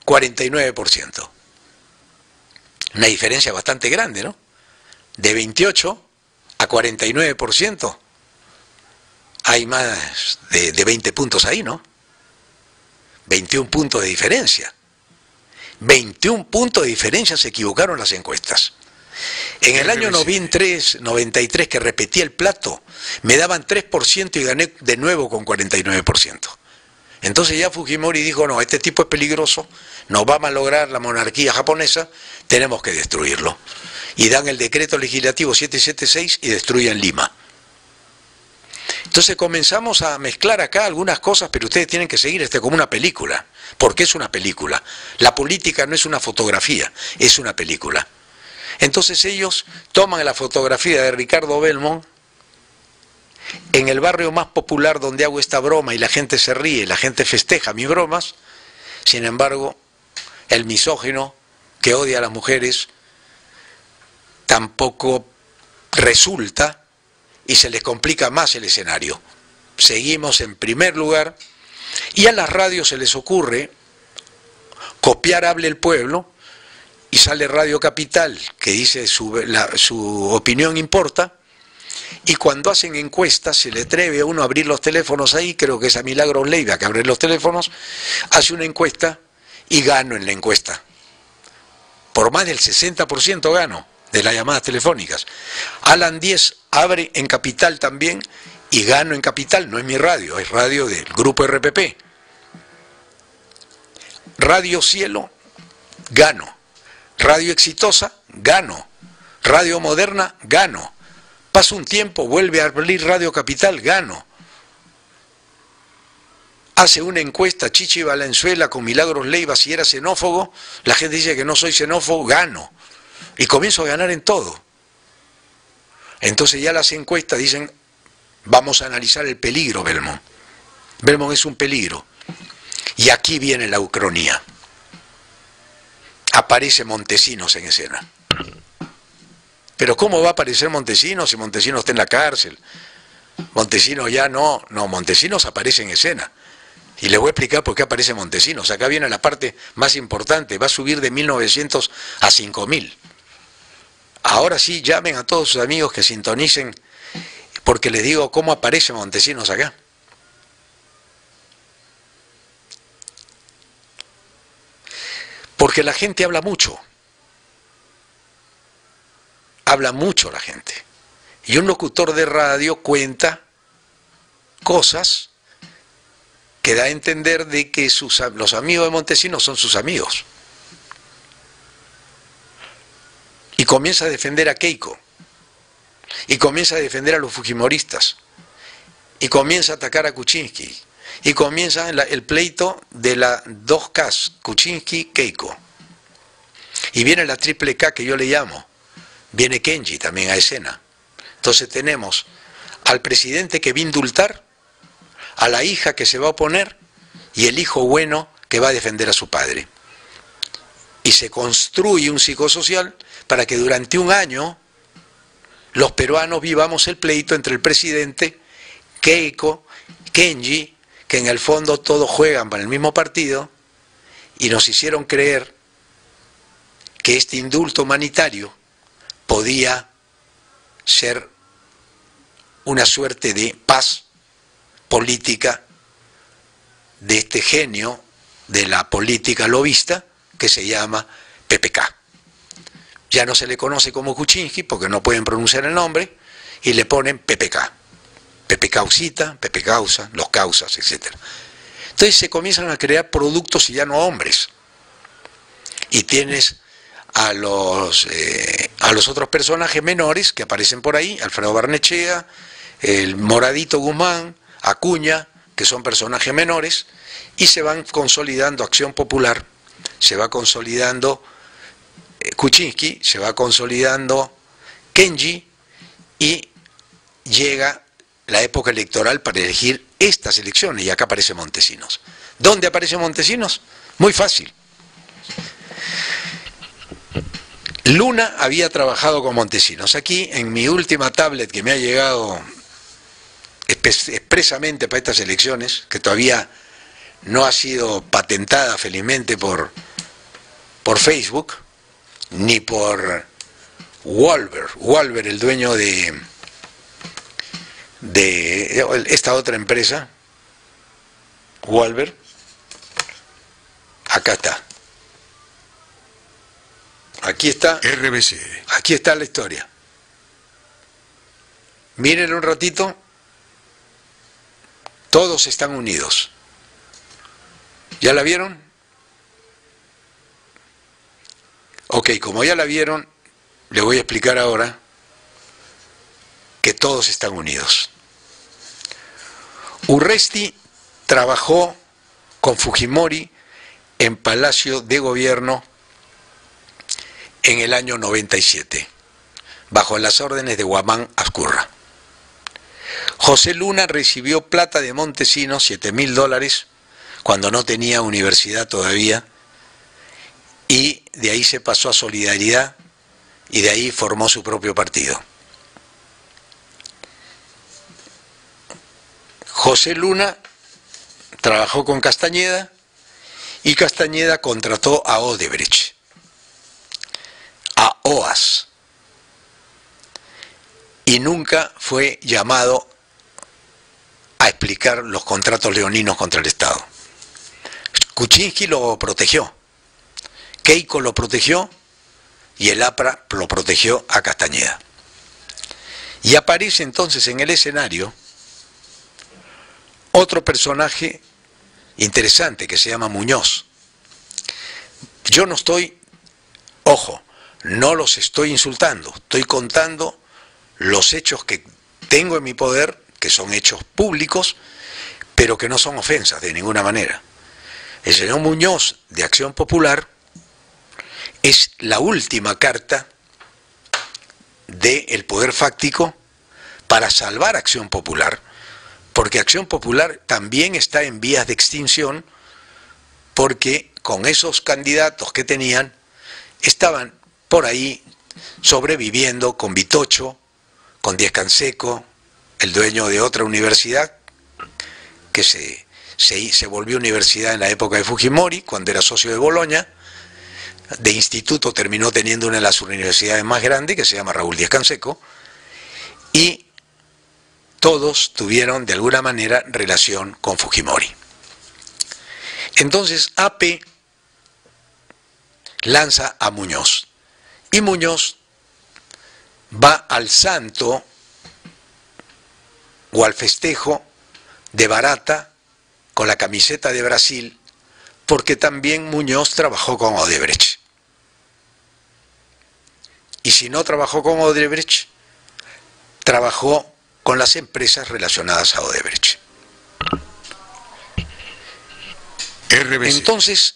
49%. Una diferencia bastante grande, ¿no? De 28 a 49%. Hay más de 20 puntos ahí, ¿no? 21 puntos de diferencia. 21 puntos de diferencia se equivocaron las encuestas. En el año 93, que repetí el plato, me daban 3% y gané de nuevo con 49%. Entonces ya Fujimori dijo, no, este tipo es peligroso, nos va a malograr la monarquía japonesa, tenemos que destruirlo. Y dan el decreto legislativo 776 y destruyen Lima. Entonces comenzamos a mezclar acá algunas cosas, pero ustedes tienen que seguir como una película, porque es una película. La política no es una fotografía, es una película. Entonces ellos toman la fotografía de Ricardo Bielmont en el barrio más popular donde hago esta broma y la gente se ríe, la gente festeja mis bromas. Sin embargo, el misógino que odia a las mujeres tampoco resulta y se les complica más el escenario. Seguimos en primer lugar y a las radios se les ocurre copiar Hable el Pueblo y sale Radio Capital, que dice su opinión importa, y cuando hacen encuestas se le atreve a uno a abrir los teléfonos ahí, creo que es a Milagros Leiva que abre los teléfonos, hace una encuesta y gano en la encuesta. Por más del 60% gano de las llamadas telefónicas. Alan 10 abre en Capital también y gano en Capital, no es mi radio, es radio del grupo RPP. Radio Cielo, gano. Radio Exitosa, gano. Radio Moderna, gano. Pasa un tiempo, vuelve a abrir Radio Capital, gano. Hace una encuesta Chichi Valenzuela con Milagros Leiva si era xenófobo, la gente dice que no soy xenófobo, gano. Y comienzo a ganar en todo. Entonces ya las encuestas dicen, vamos a analizar el peligro, Belmont. Belmont es un peligro. Y aquí viene la ucronía. Aparece Montesinos en escena. Pero ¿cómo va a aparecer Montesinos si Montesinos está en la cárcel? Montesinos ya no, Montesinos aparece en escena. Y les voy a explicar por qué aparece Montesinos. Acá viene la parte más importante, va a subir de 1.900 a 5.000. Ahora sí, llamen a todos sus amigos que sintonicen, porque les digo cómo aparece Montesinos acá. Porque la gente habla mucho. Habla mucho la gente. Y un locutor de radio cuenta cosas que da a entender de que los amigos de Montesinos son sus amigos. Y comienza a defender a Keiko. Y comienza a defender a los fujimoristas. Y comienza a atacar a Kuczynski. Y comienza el pleito de la 2K, Kuczynski-Keiko. Y viene la triple K que yo le llamo. Viene Kenji también a escena. Entonces tenemos al presidente que va a indultar, a la hija que se va a oponer y el hijo bueno que va a defender a su padre. Y se construye un psicosocial para que durante un año los peruanos vivamos el pleito entre el presidente, Keiko, Kenji, que en el fondo todos juegan para el mismo partido, y nos hicieron creer que este indulto humanitario podía ser una suerte de paz política de este genio de la política lobista que se llama PPK. Ya no se le conoce como Kuczynski porque no pueden pronunciar el nombre y le ponen PPK. Pepe Causita, Pepe Causa, los causas, etc. Entonces se comienzan a crear productos y ya no hombres. Y tienes a los otros personajes menores que aparecen por ahí, Alfredo Barnechea, el Moradito Guzmán, Acuña, que son personajes menores, y se van consolidando Acción Popular, se va consolidando Kuczynski, se va consolidando Kenji, y llega la época electoral para elegir estas elecciones, y acá aparece Montesinos. ¿Dónde aparece Montesinos? Muy fácil. Luna había trabajado con Montesinos. Aquí, en mi última tablet que me ha llegado expresamente para estas elecciones, que todavía no ha sido patentada felizmente por Facebook, ni por Walber, el dueño de esta otra empresa, Walber. Acá está. Aquí está. RBC. Aquí está la historia. Miren un ratito. Todos están unidos. ¿Ya la vieron? Ok, como ya la vieron, les voy a explicar ahora que todos están unidos. Urresti trabajó con Fujimori en Palacio de Gobierno en el año 97, bajo las órdenes de Guamán Azcurra. José Luna recibió plata de Montesinos, $7.000, cuando no tenía universidad todavía, y de ahí se pasó a Solidaridad, y de ahí formó su propio partido. José Luna trabajó con Castañeda, y Castañeda contrató a Odebrecht, a OAS, y nunca fue llamado a explicar los contratos leoninos contra el Estado. Kuczynski lo protegió, Keiko lo protegió, y el APRA lo protegió a Castañeda. Y aparece entonces en el escenario otro personaje interesante que se llama Muñoz. Yo no estoy, ojo, no los estoy insultando, estoy contando los hechos que tengo en mi poder, que son hechos públicos, pero que no son ofensas de ninguna manera. El señor Muñoz, de Acción Popular, es la última carta del poder fáctico para salvar Acción Popular, porque Acción Popular también está en vías de extinción, porque con esos candidatos que tenían, estaban por ahí sobreviviendo con Vitocho, con Díaz Canseco, el dueño de otra universidad, que se volvió universidad en la época de Fujimori, cuando era socio de Boloña. De instituto terminó teniendo una de las universidades más grandes, que se llama Raúl Díaz Canseco, y todos tuvieron de alguna manera relación con Fujimori. Entonces AP lanza a Muñoz, y Muñoz va al santo o al festejo de Barata con la camiseta de Brasil, porque también Muñoz trabajó con Odebrecht. Y si no trabajó con Odebrecht, trabajó con las empresas relacionadas a Odebrecht. RBC. Entonces,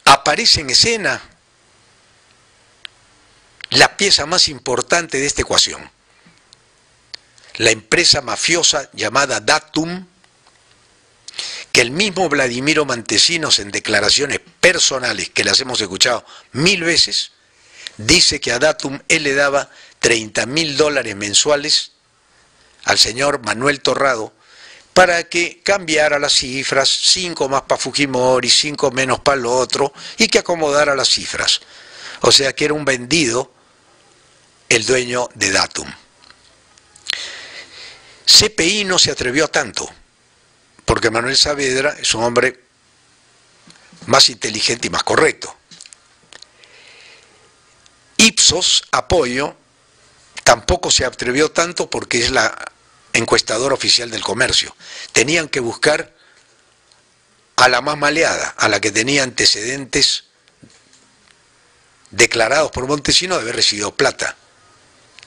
aparece en escena la pieza más importante de esta ecuación. La empresa mafiosa llamada Datum, que el mismo Vladimiro Montesinos, en declaraciones personales que las hemos escuchado 1000 veces, dice que a Datum él le daba $30.000 mensuales al señor Manuel Torrado para que cambiara las cifras, 5 más para Fujimori, 5 menos para lo otro, y que acomodara las cifras. O sea que era un vendido el dueño de Datum. CPI no se atrevió a tanto, porque Manuel Saavedra es un hombre más inteligente y más correcto. Ipsos Apoyo tampoco se atrevió tanto, porque es la encuestadora oficial del comercio. Tenían que buscar a la más maleada, a la que tenía antecedentes declarados por Montesinos de haber recibido plata.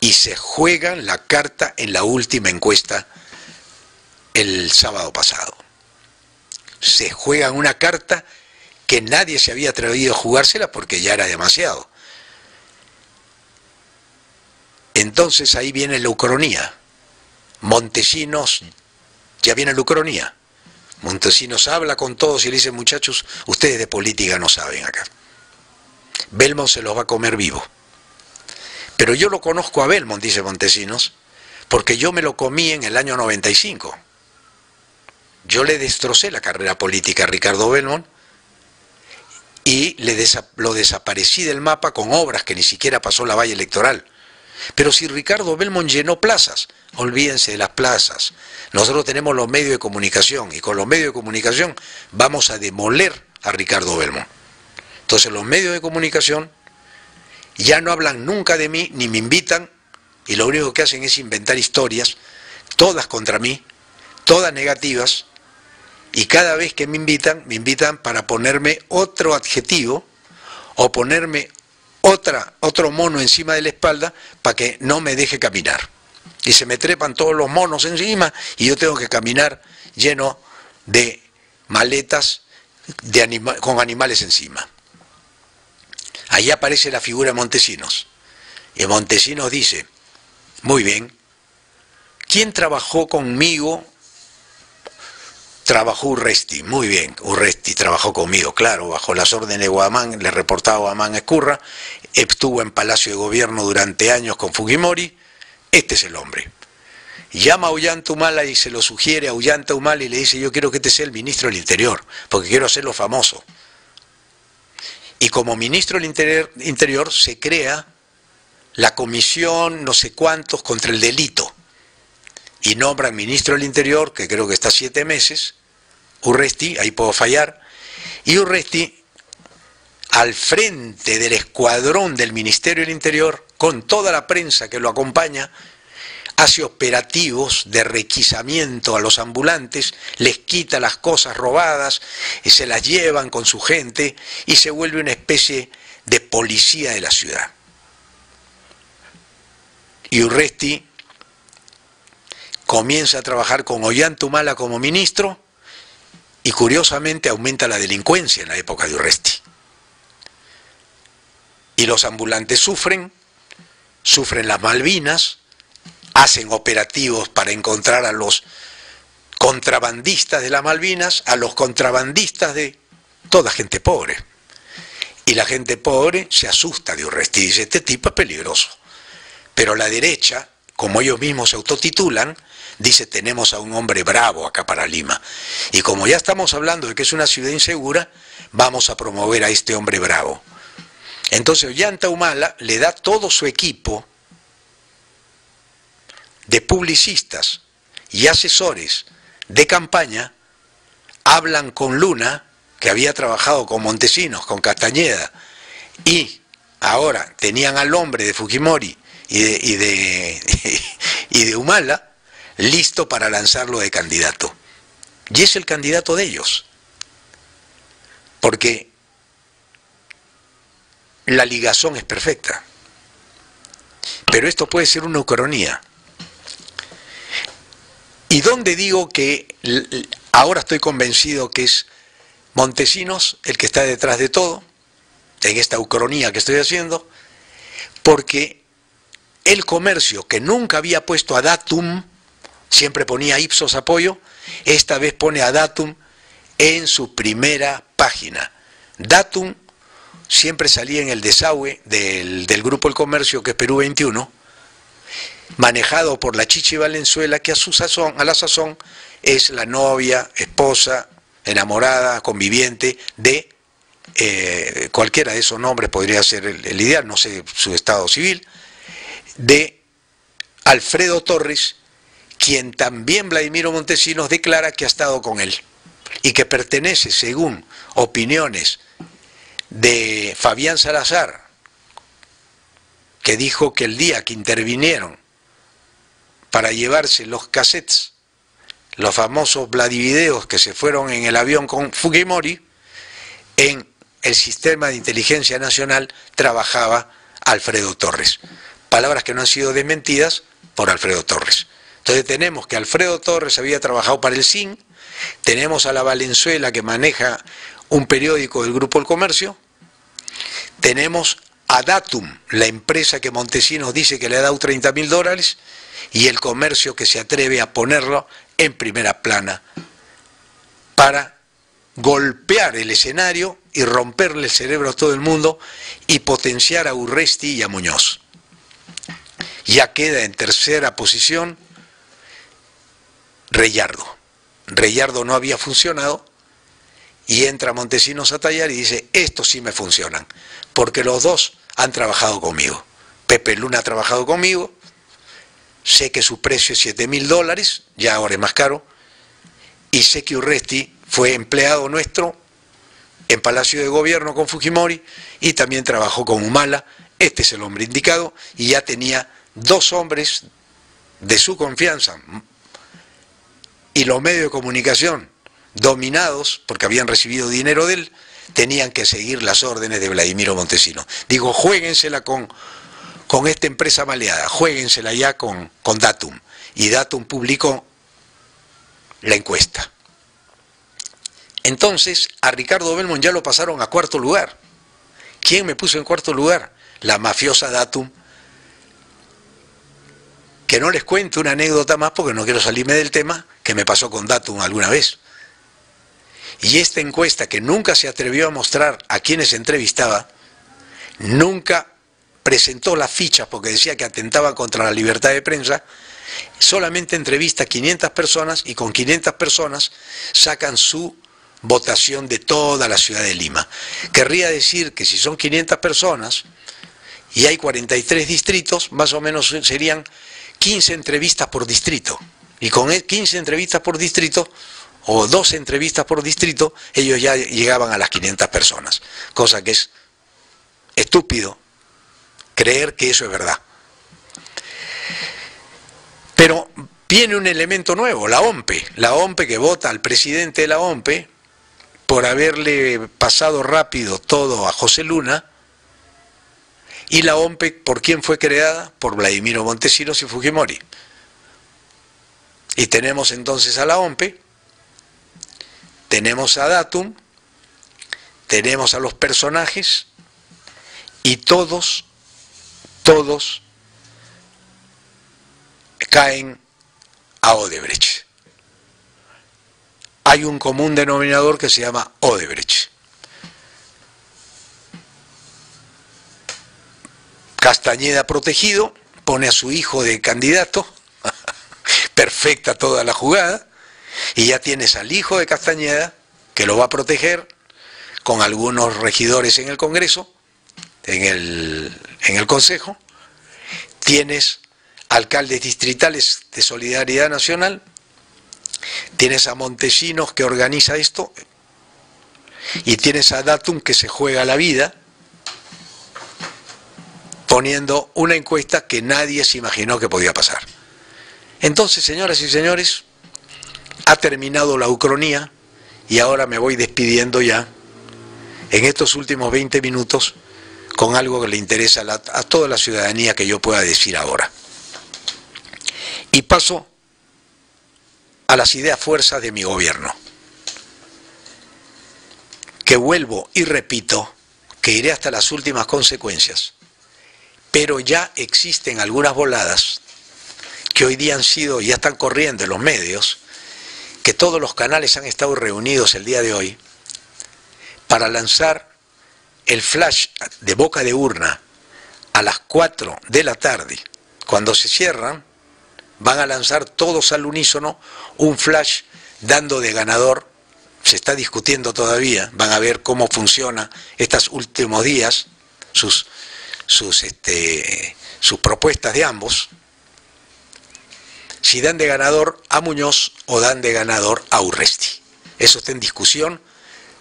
Y se juegan la carta en la última encuesta el sábado pasado. Se juegan una carta que nadie se había atrevido a jugársela porque ya era demasiado. Entonces ahí viene la ucronía. Montesinos, ya viene la ucronía. Montesinos habla con todos y le dice: muchachos, ustedes de política no saben acá. Belmont se los va a comer vivo. Pero yo lo conozco a Belmont, dice Montesinos, porque yo me lo comí en el año 95. Yo le destrocé la carrera política a Ricardo Belmont y lo desaparecí del mapa con obras que ni siquiera pasó la valla electoral. Pero si Ricardo Belmont llenó plazas, olvídense de las plazas. Nosotros tenemos los medios de comunicación, y con los medios de comunicación vamos a demoler a Ricardo Belmont. Entonces los medios de comunicación ya no hablan nunca de mí, ni me invitan, y lo único que hacen es inventar historias, todas contra mí, todas negativas, y cada vez que me invitan para ponerme otro adjetivo, o ponerme otro mono encima de la espalda, para que no me deje caminar. Y se me trepan todos los monos encima, y yo tengo que caminar lleno de maletas con animales encima. Ahí aparece la figura de Montesinos. Y Montesinos dice: muy bien, ¿quién trabajó conmigo? Trabajó Urresti. Muy bien, Urresti trabajó conmigo, claro, bajo las órdenes de Guamán, le reportaba a Guamán Ezcurra, estuvo en Palacio de Gobierno durante años con Fujimori. Este es el hombre. Llama a Ollanta Humala y se lo sugiere a Ollanta Humala y le dice: yo quiero que este sea el ministro del Interior, porque quiero hacerlo famoso. Y como ministro del Interior se crea la comisión no sé cuántos contra el delito. Y nombran ministro del Interior, que creo que está 7 meses, Urresti, ahí puedo fallar, y Urresti, al frente del escuadrón del Ministerio del Interior, con toda la prensa que lo acompaña, hace operativos de requisamiento a los ambulantes, les quita las cosas robadas, y se las llevan con su gente y se vuelve una especie de policía de la ciudad. Y Urresti comienza a trabajar con Ollanta Humala como ministro y curiosamente aumenta la delincuencia en la época de Urresti. Y los ambulantes sufren las Malvinas, hacen operativos para encontrar a los contrabandistas de las Malvinas, a los contrabandistas de toda gente pobre. Y la gente pobre se asusta de Urresti y dice, este tipo es peligroso. Pero la derecha, como ellos mismos se autotitulan, dice, tenemos a un hombre bravo acá para Lima. Y como ya estamos hablando de que es una ciudad insegura, vamos a promover a este hombre bravo. Entonces Ollanta Humala le da todo su equipo de publicistas y asesores de campaña, hablan con Luna, que había trabajado con Montesinos, con Castañeda, y ahora tenían al hombre de Fujimori y de Humala, listo para lanzarlo de candidato. Y es el candidato de ellos. Porque la ligazón es perfecta. Pero esto puede ser una ucronía. ¿Y dónde digo que ahora estoy convencido que es Montesinos el que está detrás de todo, en esta ucronía que estoy haciendo? Porque el comercio, que nunca había puesto a Datum, siempre ponía Ipsos apoyo, esta vez pone a Datum en su primera página. Datum siempre salía en el desagüe del Grupo El Comercio, que es Perú 21, manejado por la Chichi Valenzuela, que a la sazón es la novia, esposa, enamorada, conviviente de cualquiera de esos nombres, podría ser el ideal, no sé su estado civil, de Alfredo Torres, quien también Vladimiro Montesinos declara que ha estado con él y que pertenece, según opiniones de Fabián Salazar, que dijo que el día que intervinieron para llevarse los cassettes, los famosos Vladivideos que se fueron en el avión con Fujimori, en el sistema de inteligencia nacional trabajaba Alfredo Torres. Palabras que no han sido desmentidas por Alfredo Torres. Entonces tenemos que Alfredo Torres había trabajado para el SIN, tenemos a la Valenzuela que maneja un periódico del Grupo El Comercio, tenemos a Datum, la empresa que Montesinos dice que le ha dado $30.000, y El Comercio que se atreve a ponerlo en primera plana para golpear el escenario y romperle el cerebro a todo el mundo y potenciar a Urresti y a Muñoz. Ya queda en tercera posición Reyardo. Reyardo no había funcionado y entra Montesinos a tallar y dice, estos sí me funcionan, porque los dos han trabajado conmigo. Pepe Luna ha trabajado conmigo, sé que su precio es $7.000, ya ahora es más caro, y sé que Urresti fue empleado nuestro en Palacio de Gobierno con Fujimori y también trabajó con Humala, este es el hombre indicado, y ya tenía dos hombres de su confianza, y los medios de comunicación dominados, porque habían recibido dinero de él, tenían que seguir las órdenes de Vladimiro Montesinos. Digo, juéguensela con esta empresa maleada, juéguensela ya con Datum. Y Datum publicó la encuesta. Entonces, a Ricardo Belmont ya lo pasaron a cuarto lugar. ¿Quién me puso en cuarto lugar? La mafiosa Datum. Que no les cuento una anécdota más porque no quiero salirme del tema, que me pasó con Datum alguna vez. Y esta encuesta, que nunca se atrevió a mostrar a quienes entrevistaba, nunca presentó las fichas porque decía que atentaba contra la libertad de prensa, solamente entrevista a 500 personas y con 500 personas sacan su votación de toda la ciudad de Lima. Querría decir que si son 500 personas y hay 43 distritos, más o menos serían 15 entrevistas por distrito. Y con 15 entrevistas por distrito, o 12 entrevistas por distrito, ellos ya llegaban a las 500 personas. Cosa que es estúpido creer que eso es verdad. Viene un elemento nuevo, la OMPE que vota al presidente de la OMPE por haberle pasado rápido todo a José Luna, y la OMPE, ¿por quién fue creada? Por Vladimiro Montesinos y Fujimori. Y tenemos entonces a la OMPE, tenemos a Datum, tenemos a los personajes, y todos caen a Odebrecht. Hay un común denominador que se llama Odebrecht. Castañeda protegido, pone a su hijo de candidato, perfecta toda la jugada, y ya tienes al hijo de Castañeda, que lo va a proteger, con algunos regidores en el Congreso, en el Consejo, tienes alcaldes distritales de Solidaridad Nacional, tienes a Montesinos que organiza esto, y tienes a Datum que se juega la vida, poniendo una encuesta que nadie se imaginó que podía pasar. Entonces, señoras y señores, ha terminado la ucronía, y ahora me voy despidiendo ya, en estos últimos 20 minutos, con algo que le interesa a toda la ciudadanía que yo pueda decir ahora. Y paso a las ideas fuerzas de mi gobierno, que vuelvo y repito que iré hasta las últimas consecuencias, pero ya existen algunas voladas que hoy día ya están corriendo en los medios, que todos los canales han estado reunidos el día de hoy para lanzar el flash de boca de urna a las 4 de la tarde. Cuando se cierran, van a lanzar todos al unísono un flash dando de ganador. Se está discutiendo todavía, van a ver cómo funciona estos últimos días, sus propuestas de ambos, si dan de ganador a Muñoz o dan de ganador a Urresti. Eso está en discusión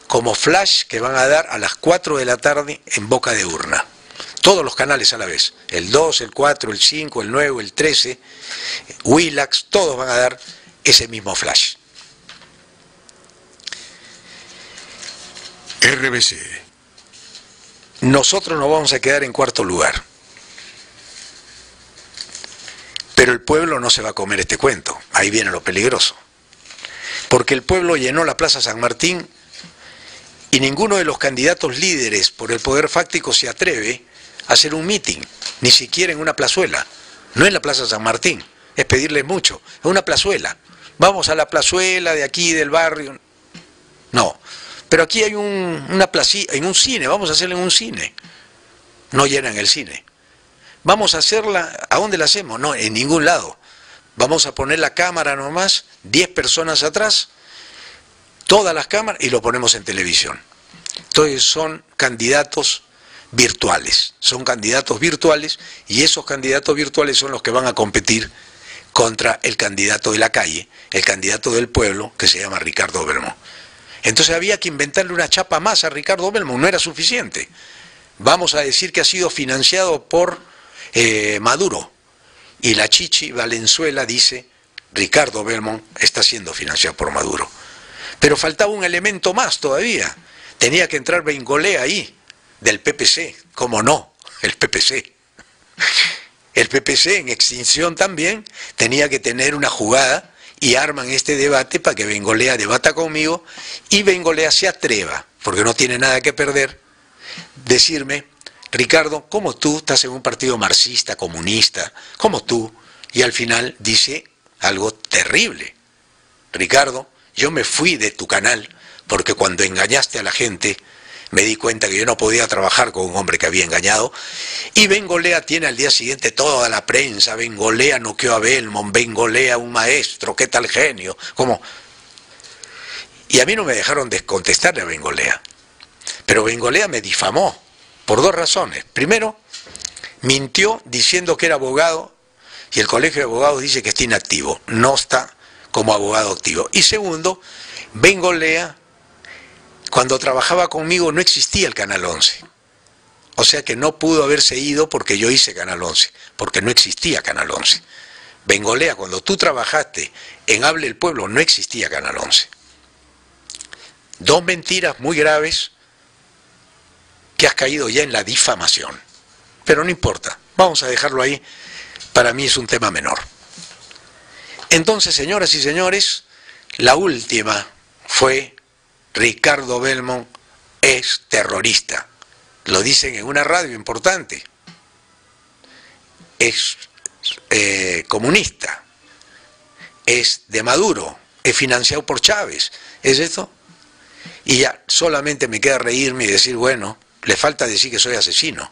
como flash que van a dar a las 4 de la tarde en boca de urna. Todos los canales a la vez, el 2, el 4, el 5, el 9, el 13, Willax, todos van a dar ese mismo flash. RBC. Nosotros nos vamos a quedar en cuarto lugar. Pero el pueblo no se va a comer este cuento. Ahí viene lo peligroso. Porque el pueblo llenó la Plaza San Martín y ninguno de los candidatos líderes por el poder fáctico se atreve a hacer un mitin, ni siquiera en una plazuela. No en la Plaza San Martín, es pedirles mucho, es una plazuela. Vamos a la plazuela de aquí, del barrio. No, pero aquí hay una placita, en un cine, vamos a hacerla en un cine. No llenan el cine. Vamos a hacerla, ¿a dónde la hacemos? No, en ningún lado. Vamos a poner la cámara nomás, 10 personas atrás, todas las cámaras, y lo ponemos en televisión. Entonces son candidatos virtuales, y esos candidatos virtuales son los que van a competir contra el candidato de la calle, el candidato del pueblo, que se llama Ricardo Belmont. Entonces había que inventarle una chapa más a Ricardo Belmont, no era suficiente. Vamos a decir que ha sido financiado por Maduro, y la Chichi Valenzuela dice, Ricardo Belmont está siendo financiado por Maduro. Pero faltaba un elemento más todavía, tenía que entrar Bengolea ahí, del PPC, ¿cómo no? El PPC. El PPC en extinción también tenía que tener una jugada, y arman este debate para que Bengolea debata conmigo, y Bengolea se atreva, porque no tiene nada que perder, decirme, Ricardo, ¿cómo tú estás en un partido marxista, comunista? ¿Cómo tú? Y al final dice algo terrible. Ricardo, yo me fui de tu canal porque cuando engañaste a la gente me di cuenta que yo no podía trabajar con un hombre que había engañado. Y Bengolea tiene al día siguiente toda la prensa, Bengolea noqueó a Belmont, Bengolea un maestro, qué tal genio. ¿Cómo? Y a mí no me dejaron contestarle a Bengolea. Pero Bengolea me difamó. Por dos razones. Primero, mintió diciendo que era abogado y el Colegio de Abogados dice que está inactivo, no está como abogado activo. Y segundo, Bengolea, cuando trabajaba conmigo no existía el Canal 11. O sea que no pudo haberse ido porque yo hice Canal 11, porque no existía Canal 11. Bengolea, cuando tú trabajaste en Hable el Pueblo, no existía Canal 11. Dos mentiras muy graves que has caído ya en la difamación. Pero no importa, vamos a dejarlo ahí, para mí es un tema menor. Entonces, señoras y señores, la última fue Ricardo Belmont es terrorista. Lo dicen en una radio importante. Es comunista. Es de Maduro. Es financiado por Chávez. ¿Es esto? Y ya solamente me queda reírme y decir, bueno, le falta decir que soy asesino.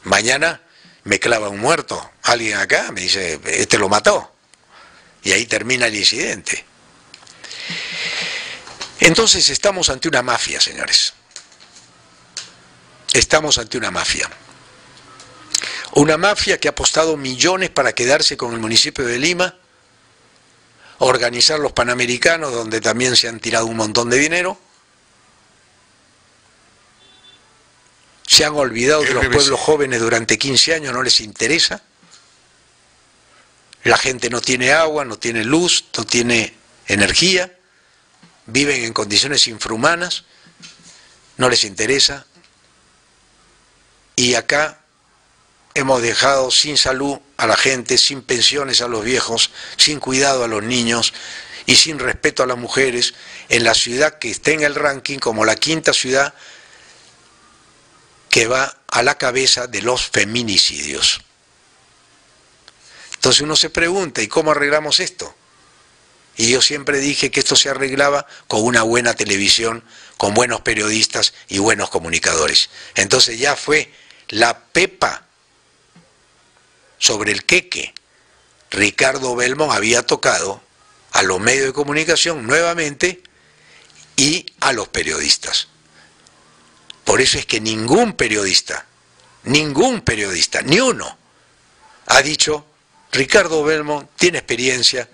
Mañana me clava un muerto. Alguien acá me dice, este lo mató. Y ahí termina el incidente. Entonces estamos ante una mafia, señores. Estamos ante una mafia. Una mafia que ha apostado millones para quedarse con el municipio de Lima, organizar los Panamericanos, donde también se han tirado un montón de dinero. Se han olvidado de los pueblos jóvenes durante 15 años, no les interesa. La gente no tiene agua, no tiene luz, no tiene energía, viven en condiciones infrahumanas, no les interesa. Y acá hemos dejado sin salud a la gente, sin pensiones a los viejos, sin cuidado a los niños y sin respeto a las mujeres, en la ciudad que está en el ranking como la quinta ciudad que va a la cabeza de los feminicidios. Entonces uno se pregunta, ¿y cómo arreglamos esto? Y yo siempre dije que esto se arreglaba con una buena televisión, con buenos periodistas y buenos comunicadores. Entonces ya fue la pepa sobre el queque. Ricardo Belmont había tocado a los medios de comunicación nuevamente y a los periodistas. Por eso es que ningún periodista, ni uno, ha dicho, Ricardo Belmont tiene experiencia,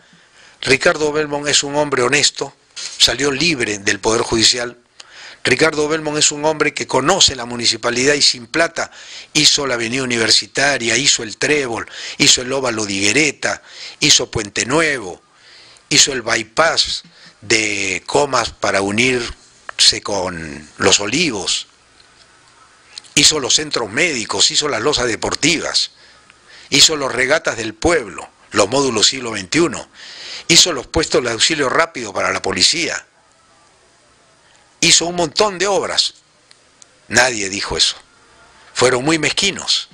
Ricardo Belmont es un hombre honesto, salió libre del Poder Judicial, Ricardo Belmont es un hombre que conoce la municipalidad y sin plata hizo la Avenida Universitaria, hizo el Trébol, hizo el Óvalo de Higuereta, hizo Puente Nuevo, hizo el bypass de Comas para unirse con Los Olivos, hizo los centros médicos, hizo las losas deportivas, hizo los regatas del pueblo, los módulos siglo XXI, hizo los puestos de auxilio rápido para la policía, hizo un montón de obras. Nadie dijo eso. Fueron muy mezquinos.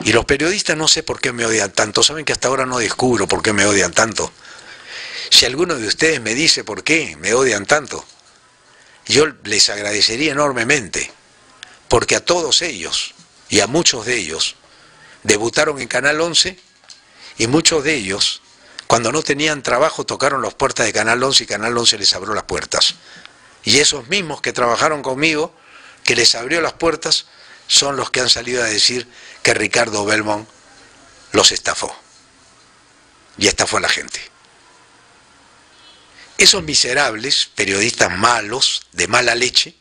Y los periodistas no sé por qué me odian tanto. Saben que hasta ahora no descubro por qué me odian tanto. Si alguno de ustedes me dice por qué me odian tanto, yo les agradecería enormemente, porque a todos ellos, y a muchos de ellos, debutaron en Canal 11, y muchos de ellos, cuando no tenían trabajo, tocaron las puertas de Canal 11 y Canal 11 les abrió las puertas. Y esos mismos que trabajaron conmigo, que les abrió las puertas, son los que han salido a decir que Ricardo Belmont los estafó. Y estafó a la gente. Esos miserables, periodistas malos, de mala leche,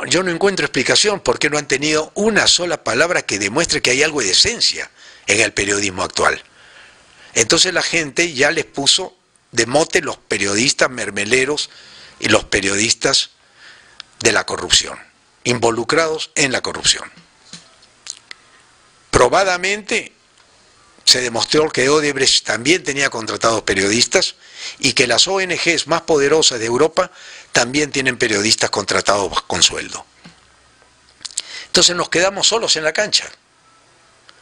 yo no encuentro explicación por qué no han tenido una sola palabra que demuestre que hay algo de esencia en el periodismo actual. Entonces la gente ya les puso de mote los periodistas mermeleros y los periodistas de la corrupción, involucrados en la corrupción. Probadamente se demostró que Odebrecht también tenía contratados periodistas y que las ONGs más poderosas de Europa también tienen periodistas contratados con sueldo. Entonces nos quedamos solos en la cancha.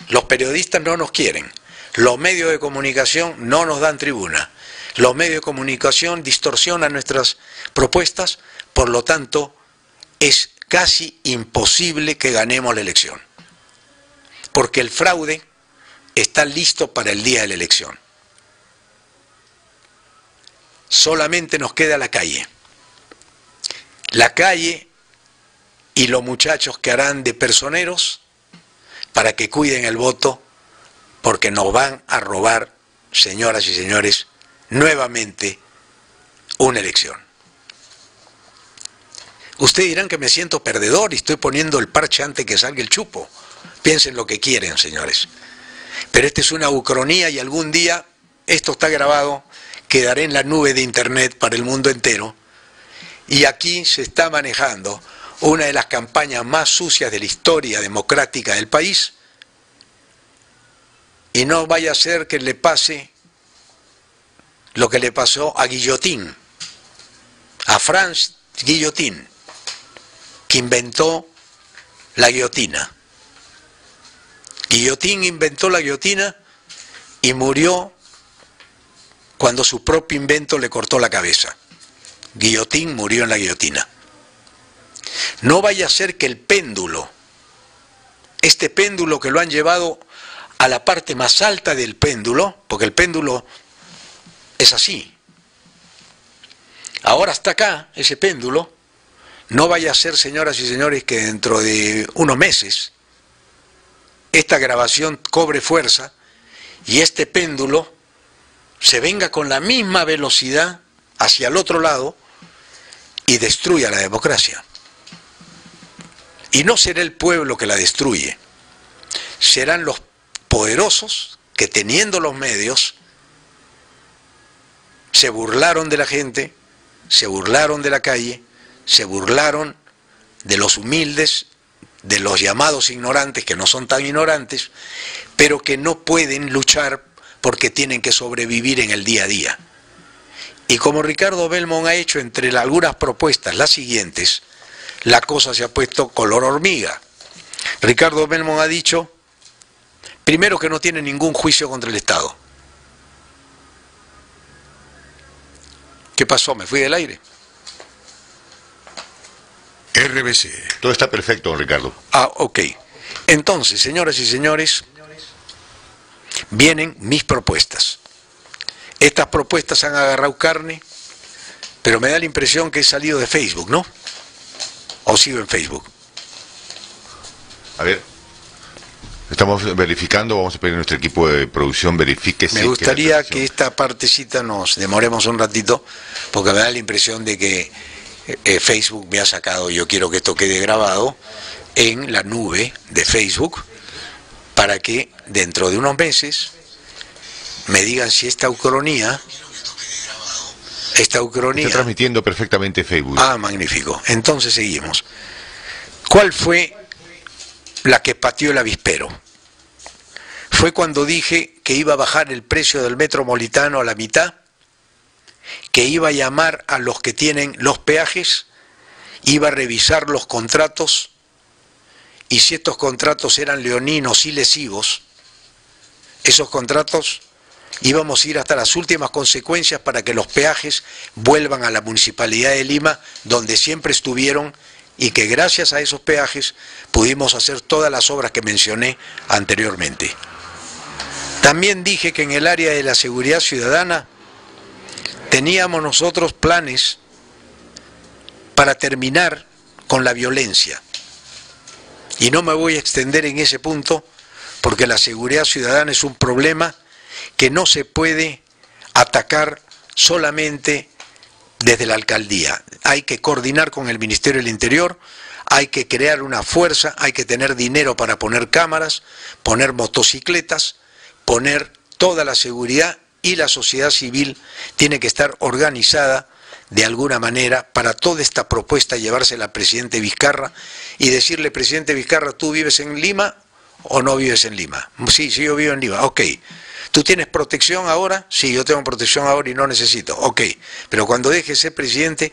Los periodistas no nos quieren, los medios de comunicación no nos dan tribuna, los medios de comunicación distorsionan nuestras propuestas, por lo tanto es casi imposible que ganemos la elección, porque el fraude está listo para el día de la elección. Solamente nos queda la calle. La calle y los muchachos que harán de personeros para que cuiden el voto, porque nos van a robar, señoras y señores, nuevamente una elección. Ustedes dirán que me siento perdedor y estoy poniendo el parche antes que salga el chupo. Piensen lo que quieren, señores. Pero esta es una ucronía y algún día, esto está grabado, quedará en la nube de internet para el mundo entero. Y aquí se está manejando una de las campañas más sucias de la historia democrática del país. Y no vaya a ser que le pase lo que le pasó a Guillotín, a Franz Guillotín, que inventó la guillotina. Guillotín inventó la guillotina y murió cuando su propio invento le cortó la cabeza. Guillotín murió en la guillotina. No vaya a ser que el péndulo, este péndulo que lo han llevado a la parte más alta del péndulo, porque el péndulo es así. Ahora está acá, ese péndulo. No vaya a ser, señoras y señores, que dentro de unos meses esta grabación cobre fuerza y este péndulo se venga con la misma velocidad hacia el otro lado y destruya la democracia. Y no será el pueblo que la destruye, serán los poderosos que, teniendo los medios, se burlaron de la gente, se burlaron de la calle, se burlaron de los humildes, de los llamados ignorantes, que no son tan ignorantes, pero que no pueden luchar porque tienen que sobrevivir en el día a día. Y como Ricardo Belmont ha hecho entre algunas propuestas las siguientes, la cosa se ha puesto color hormiga. Ricardo Belmont ha dicho, primero, que no tiene ningún juicio contra el Estado. ¿Qué pasó? ¿Me fui del aire? RBC. Todo está perfecto, don Ricardo. Ah, ok. Entonces, señoras y señores, vienen mis propuestas. Estas propuestas han agarrado carne, pero me da la impresión que he salido de Facebook, ¿no? ¿O sigo en Facebook? A ver, estamos verificando, vamos a pedir a nuestro equipo de producción verifique. Me gustaría que esta partecita nos demoremos un ratito, porque me da la impresión de que Facebook me ha sacado, yo quiero que esto quede grabado en la nube de Facebook, para que dentro de unos meses me digan si esta ucronía... Está transmitiendo perfectamente Facebook. Ah, magnífico. Entonces seguimos. ¿Cuál fue la que pateó el avispero? Fue cuando dije que iba a bajar el precio del metropolitano a la mitad, que iba a llamar a los que tienen los peajes, iba a revisar los contratos, y si estos contratos eran leoninos y lesivos, esos contratos íbamos a ir hasta las últimas consecuencias para que los peajes vuelvan a la Municipalidad de Lima, donde siempre estuvieron, y que gracias a esos peajes pudimos hacer todas las obras que mencioné anteriormente. También dije que en el área de la seguridad ciudadana teníamos nosotros planes para terminar con la violencia. Y no me voy a extender en ese punto, porque la seguridad ciudadana es un problema que no se puede atacar solamente desde la alcaldía. Hay que coordinar con el Ministerio del Interior, hay que crear una fuerza, hay que tener dinero para poner cámaras, poner motocicletas, poner toda la seguridad, y la sociedad civil tiene que estar organizada de alguna manera para toda esta propuesta, llevársela al presidente Vizcarra y decirle: presidente Vizcarra, ¿tú vives en Lima o no vives en Lima? Sí, yo vivo en Lima. Ok. ¿Tú tienes protección ahora? Sí, yo tengo protección ahora y no necesito. Ok, pero cuando dejes ser presidente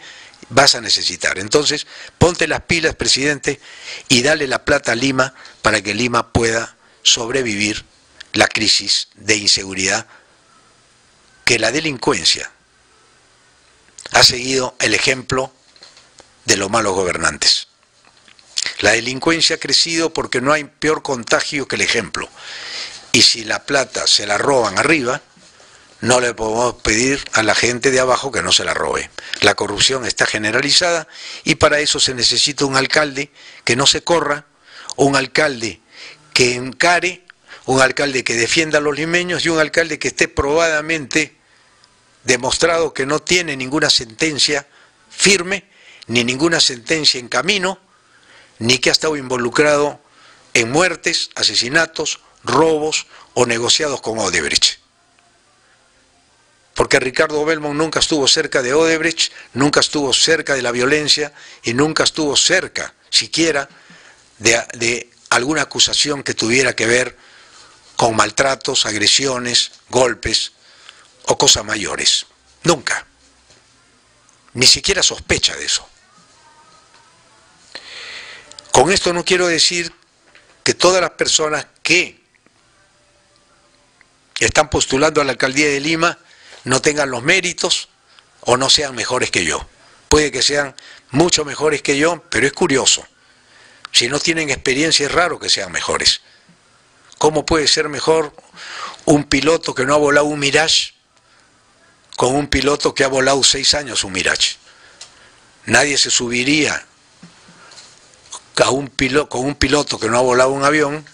vas a necesitar. Entonces, ponte las pilas, presidente, y dale la plata a Lima para que Lima pueda sobrevivir la crisis de inseguridad, que la delincuencia ha seguido el ejemplo de los malos gobernantes. La delincuencia ha crecido porque no hay peor contagio que el ejemplo. Y si la plata se la roban arriba, no le podemos pedir a la gente de abajo que no se la robe. La corrupción está generalizada y para eso se necesita un alcalde que no se corra, un alcalde que encare, un alcalde que defienda a los limeños y un alcalde que esté probadamente demostrado que no tiene ninguna sentencia firme ni ninguna sentencia en camino, ni que ha estado involucrado en muertes, asesinatos, robos o negociados con Odebrecht. Porque Ricardo Belmont nunca estuvo cerca de Odebrecht, nunca estuvo cerca de la violencia y nunca estuvo cerca, siquiera, de alguna acusación que tuviera que ver con maltratos, agresiones, golpes o cosas mayores. Nunca. Ni siquiera sospecha de eso. Con esto no quiero decir que todas las personas que están postulando a la alcaldía de Lima no tengan los méritos o no sean mejores que yo. Puede que sean mucho mejores que yo, pero es curioso. Si no tienen experiencia es raro que sean mejores. ¿Cómo puede ser mejor un piloto que no ha volado un Mirage con un piloto que ha volado 6 años un Mirage? Nadie se subiría con un piloto que no ha volado un avión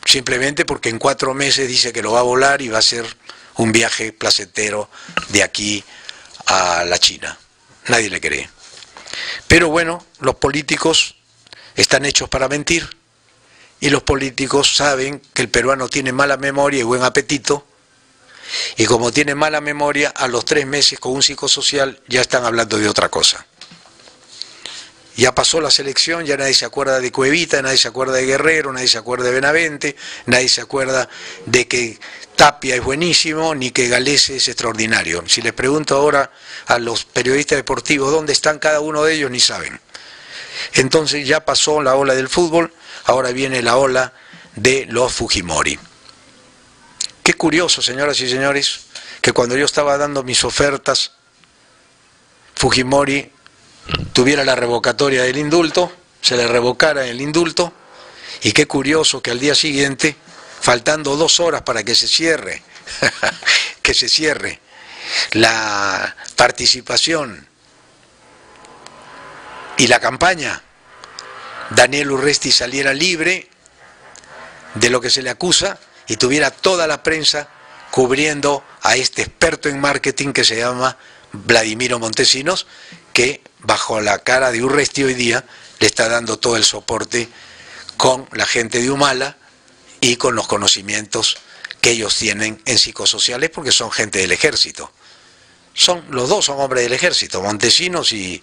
simplemente porque en 4 meses dice que lo va a volar y va a ser un viaje placentero de aquí a la China. Nadie le cree. Pero bueno, los políticos están hechos para mentir y los políticos saben que el peruano tiene mala memoria y buen apetito, y como tiene mala memoria, a los 3 meses con un psicosocial ya están hablando de otra cosa. Ya pasó la selección, ya nadie se acuerda de Cuevita, nadie se acuerda de Guerrero, nadie se acuerda de Benavente, nadie se acuerda de que Tapia es buenísimo, ni que Galese es extraordinario. Si les pregunto ahora a los periodistas deportivos dónde están cada uno de ellos, ni saben. Entonces ya pasó la ola del fútbol, ahora viene la ola de los Fujimori. Qué curioso, señoras y señores, que cuando yo estaba dando mis ofertas, Fujimori tuviera la revocatoria del indulto, se le revocara el indulto, y qué curioso que al día siguiente, faltando 2 horas para que se cierre, la participación y la campaña, Daniel Urresti saliera libre de lo que se le acusa y tuviera toda la prensa cubriendo a este experto en marketing que se llama Vladimiro Montesinos, que bajo la cara de Urresti hoy día le está dando todo el soporte con la gente de Humala y con los conocimientos que ellos tienen en psicosociales, porque son gente del ejército. Los dos son hombres del ejército, Montesinos y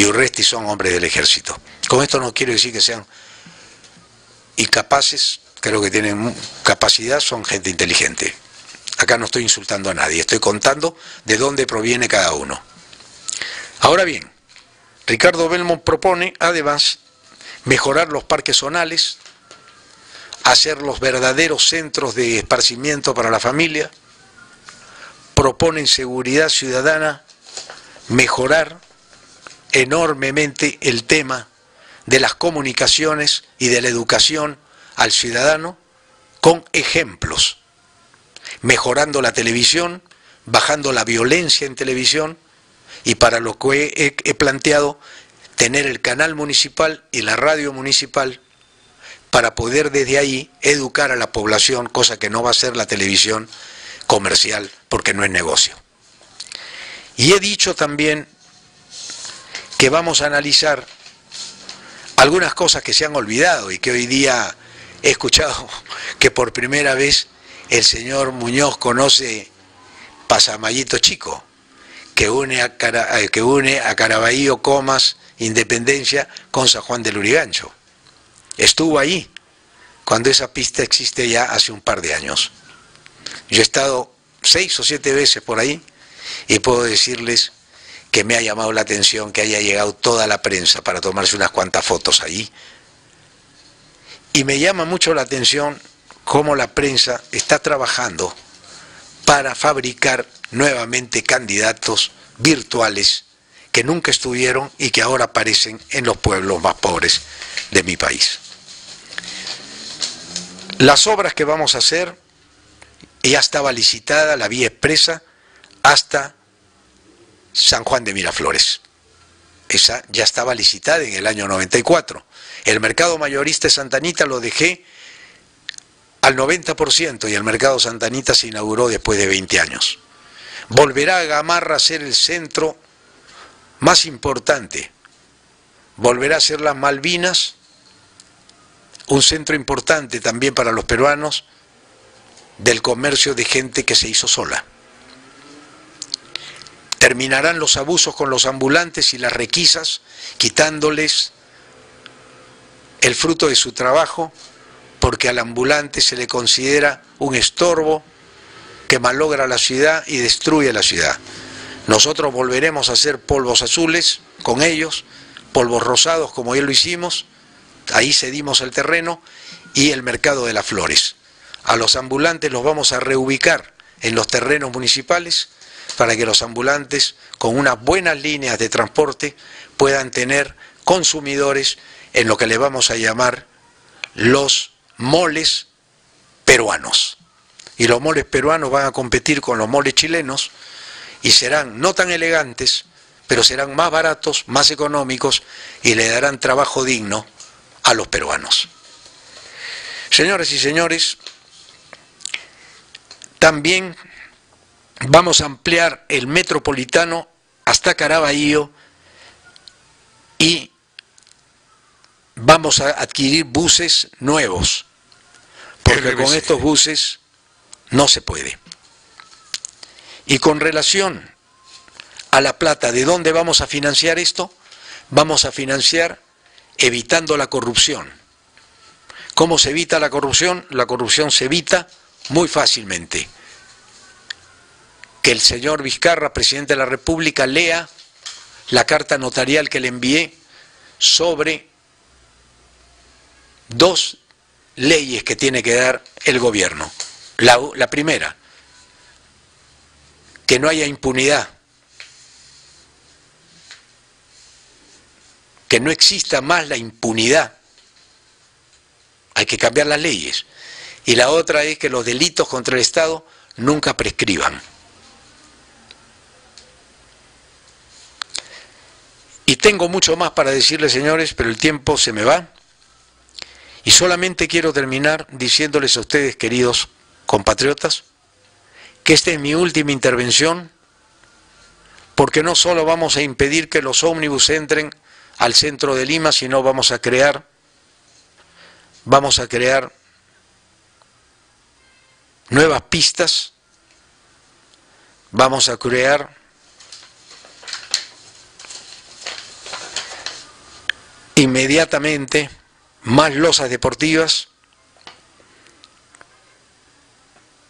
Urresti son hombres del ejército. Con esto no quiero decir que sean incapaces, creo que tienen capacidad, son gente inteligente. Acá no estoy insultando a nadie, estoy contando de dónde proviene cada uno. Ahora bien, Ricardo Belmont propone, además, mejorar los parques zonales, hacer los verdaderos centros de esparcimiento para la familia, proponen seguridad ciudadana, mejorar enormemente el tema de las comunicaciones y de la educación al ciudadano con ejemplos, mejorando la televisión, bajando la violencia en televisión, y para lo que he planteado, tener el canal municipal y la radio municipal para poder desde ahí educar a la población, cosa que no va a ser la televisión comercial porque no es negocio. Y he dicho también que vamos a analizar algunas cosas que se han olvidado y que hoy día he escuchado que por primera vez el señor Muñoz conoce Pasamayito Chico, que une a Caraballo, Comas, Independencia con San Juan del Lurigancho. Estuvo ahí cuando esa pista existe ya hace un par de años. Yo he estado 6 o 7 veces por ahí y puedo decirles que me ha llamado la atención que haya llegado toda la prensa para tomarse unas cuantas fotos allí. Y me llama mucho la atención cómo la prensa está trabajando para fabricar nuevamente candidatos virtuales que nunca estuvieron y que ahora aparecen en los pueblos más pobres de mi país. Las obras que vamos a hacer, ya estaba licitada la vía expresa hasta San Juan de Miraflores. Esa ya estaba licitada en el año 94. El mercado mayorista de Santa Anita lo dejé al 90% y el mercado Santa Anita se inauguró después de 20 años. Volverá a Gamarra a ser el centro más importante volverá a ser las Malvinas, un centro importante también para los peruanos del comercio de gente que se hizo sola. Terminarán los abusos con los ambulantes y las requisas, quitándoles el fruto de su trabajo, porque al ambulante se le considera un estorbo que malogra la ciudad y destruye la ciudad. Nosotros volveremos a hacer polvos azules con ellos, polvos rosados como ya lo hicimos, ahí cedimos el terreno, y el mercado de las flores. A los ambulantes los vamos a reubicar en los terrenos municipales para que los ambulantes con unas buenas líneas de transporte puedan tener consumidores en lo que le vamos a llamar los moles peruanos. Y los moles peruanos van a competir con los moles chilenos y serán no tan elegantes, pero serán más baratos, más económicos y le darán trabajo digno a los peruanos. Señoras y señores, también vamos a ampliar el metropolitano hasta Caraballo y vamos a adquirir buses nuevos, porque con estos buses no se puede. Y con relación a la plata, ¿de dónde vamos a financiar esto? Vamos a financiar evitando la corrupción. ¿Cómo se evita la corrupción? La corrupción se evita muy fácilmente. Que el señor Vizcarra, presidente de la República, lea la carta notarial que le envié sobre 2 leyes que tiene que dar el gobierno. La primera, que no haya impunidad, que no exista más la impunidad. Hay que cambiar las leyes. Y la otra es que los delitos contra el Estado nunca prescriban. Y tengo mucho más para decirles, señores, pero el tiempo se me va. Y solamente quiero terminar diciéndoles a ustedes, queridos compatriotas, que esta es mi última intervención, porque no solo vamos a impedir que los ómnibus entren al centro de Lima, sino vamos a crear nuevas pistas, vamos a crear inmediatamente más losas deportivas,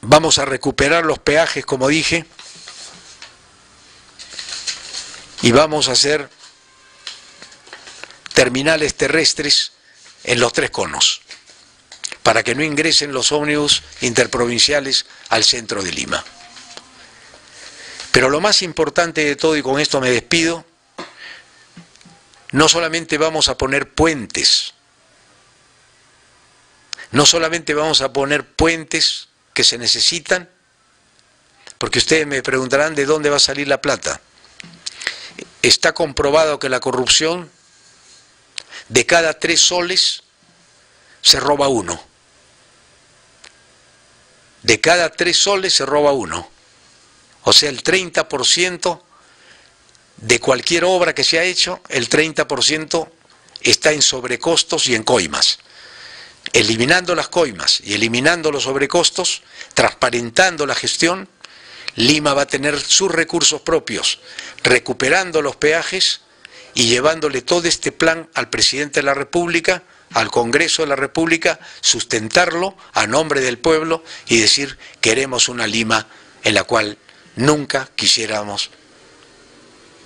vamos a recuperar los peajes, como dije, y vamos a hacer terminales terrestres en los 3 conos, para que no ingresen los ómnibus interprovinciales al centro de Lima. Pero lo más importante de todo, y con esto me despido, no solamente vamos a poner puentes, no solamente vamos a poner puentes que se necesitan, porque ustedes me preguntarán de dónde va a salir la plata. Está comprobado que la corrupción, de cada 3 soles, se roba 1. De cada 3 soles se roba 1. O sea, el 30% de cualquier obra que se ha hecho, el 30% está en sobrecostos y en coimas. Eliminando las coimas y eliminando los sobrecostos, transparentando la gestión, Lima va a tener sus recursos propios, recuperando los peajes y llevándole todo este plan al presidente de la República, al Congreso de la República, sustentarlo a nombre del pueblo y decir: queremos una Lima en la cual nunca quisiéramos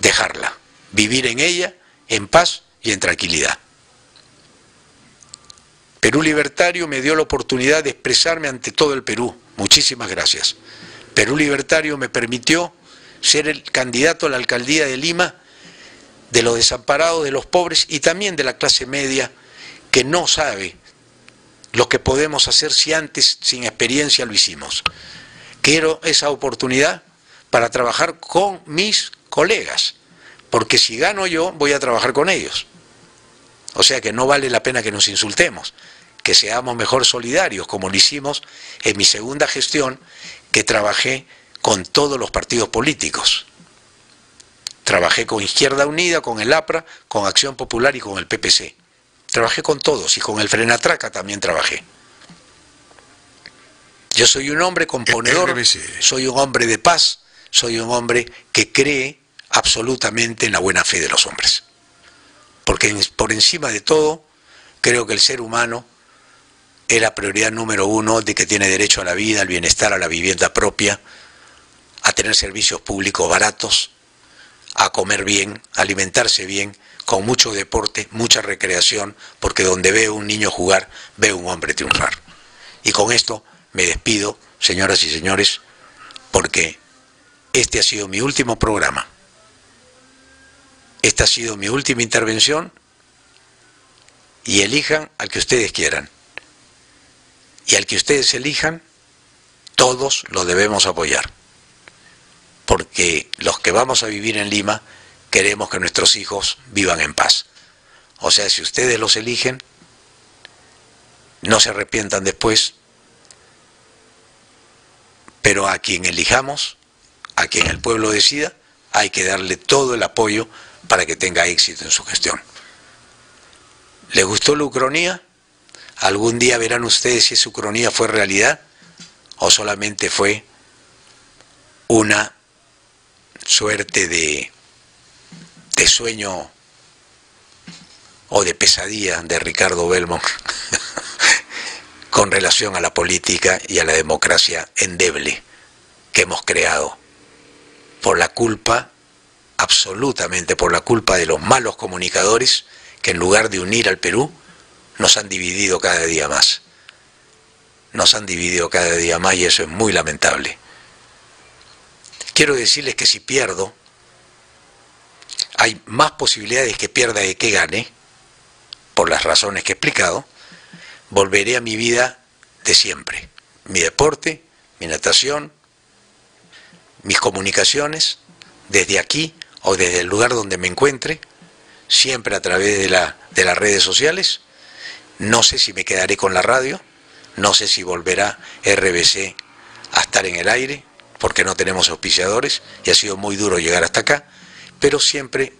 dejarla, vivir en ella en paz y en tranquilidad. Perú Libertario me dio la oportunidad de expresarme ante todo el Perú. Muchísimas gracias. Perú Libertario me permitió ser el candidato a la alcaldía de Lima de los desamparados, de los pobres y también de la clase media que no sabe lo que podemos hacer si antes, sin experiencia, lo hicimos. Quiero esa oportunidad para trabajar con mis colegas, porque si gano yo, voy a trabajar con ellos. O sea que no vale la pena que nos insultemos, que seamos mejor solidarios, como lo hicimos en mi segunda gestión, que trabajé con todos los partidos políticos. Trabajé con Izquierda Unida, con el APRA, con Acción Popular y con el PPC. Trabajé con todos y con el Frenatraca también trabajé. Yo soy un hombre componedor, soy un hombre de paz, soy un hombre que cree absolutamente en la buena fe de los hombres. Porque por encima de todo, creo que el ser humano es la prioridad número uno, de que tiene derecho a la vida, al bienestar, a la vivienda propia, a tener servicios públicos baratos, a comer bien, a alimentarse bien, con mucho deporte, mucha recreación, porque donde veo un niño jugar, veo un hombre triunfar. Y con esto me despido, señoras y señores, porque este ha sido mi último programa. Esta ha sido mi última intervención, y elijan al que ustedes quieran. Y al que ustedes elijan, todos lo debemos apoyar. Porque los que vamos a vivir en Lima queremos que nuestros hijos vivan en paz. O sea, si ustedes los eligen, no se arrepientan después, pero a quien elijamos, a quien el pueblo decida, hay que darle todo el apoyo para que tenga éxito en su gestión. ¿Les gustó la ucronía? Algún día verán ustedes si esa ucronía fue realidad o solamente fue una suerte de sueño o de pesadilla de Ricardo Belmont con relación a la política y a la democracia endeble que hemos creado por la culpa, absolutamente por la culpa de los malos comunicadores que en lugar de unir al Perú nos han dividido cada día más. Nos han dividido cada día más y eso es muy lamentable. Quiero decirles que si pierdo, hay más posibilidades que pierda de que gane, por las razones que he explicado. Volveré a mi vida de siempre, mi deporte, mi natación, mis comunicaciones, desde aquí o desde el lugar donde me encuentre, siempre a través de las redes sociales. No sé si me quedaré con la radio, no sé si volverá RBC a estar en el aire, porque no tenemos auspiciadores y ha sido muy duro llegar hasta acá, pero siempre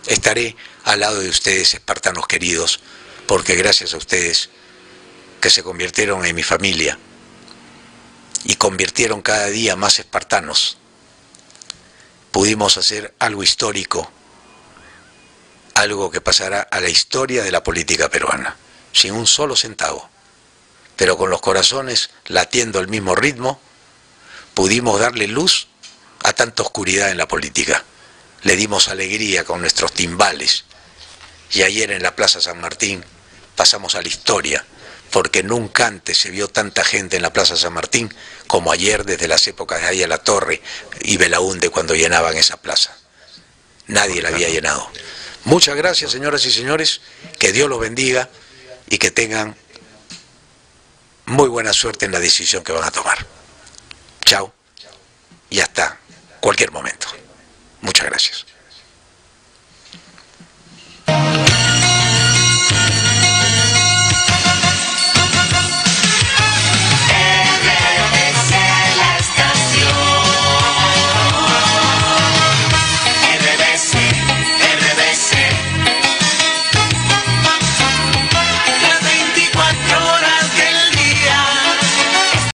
estaré al lado de ustedes, espartanos queridos, porque gracias a ustedes, que se convirtieron en mi familia y convirtieron cada día más espartanos, pudimos hacer algo histórico, algo que pasará a la historia de la política peruana, sin un solo centavo, pero con los corazones latiendo al mismo ritmo. Pudimos darle luz a tanta oscuridad en la política. Le dimos alegría con nuestros timbales. Y ayer en la Plaza San Martín pasamos a la historia, porque nunca antes se vio tanta gente en la Plaza San Martín como ayer, desde las épocas de Aya La Torre y Belaúnde, cuando llenaban esa plaza. Nadie la había llenado. Muchas gracias, señoras y señores. Que Dios los bendiga y que tengan muy buena suerte en la decisión que van a tomar. Chao y hasta cualquier momento. Muchas gracias.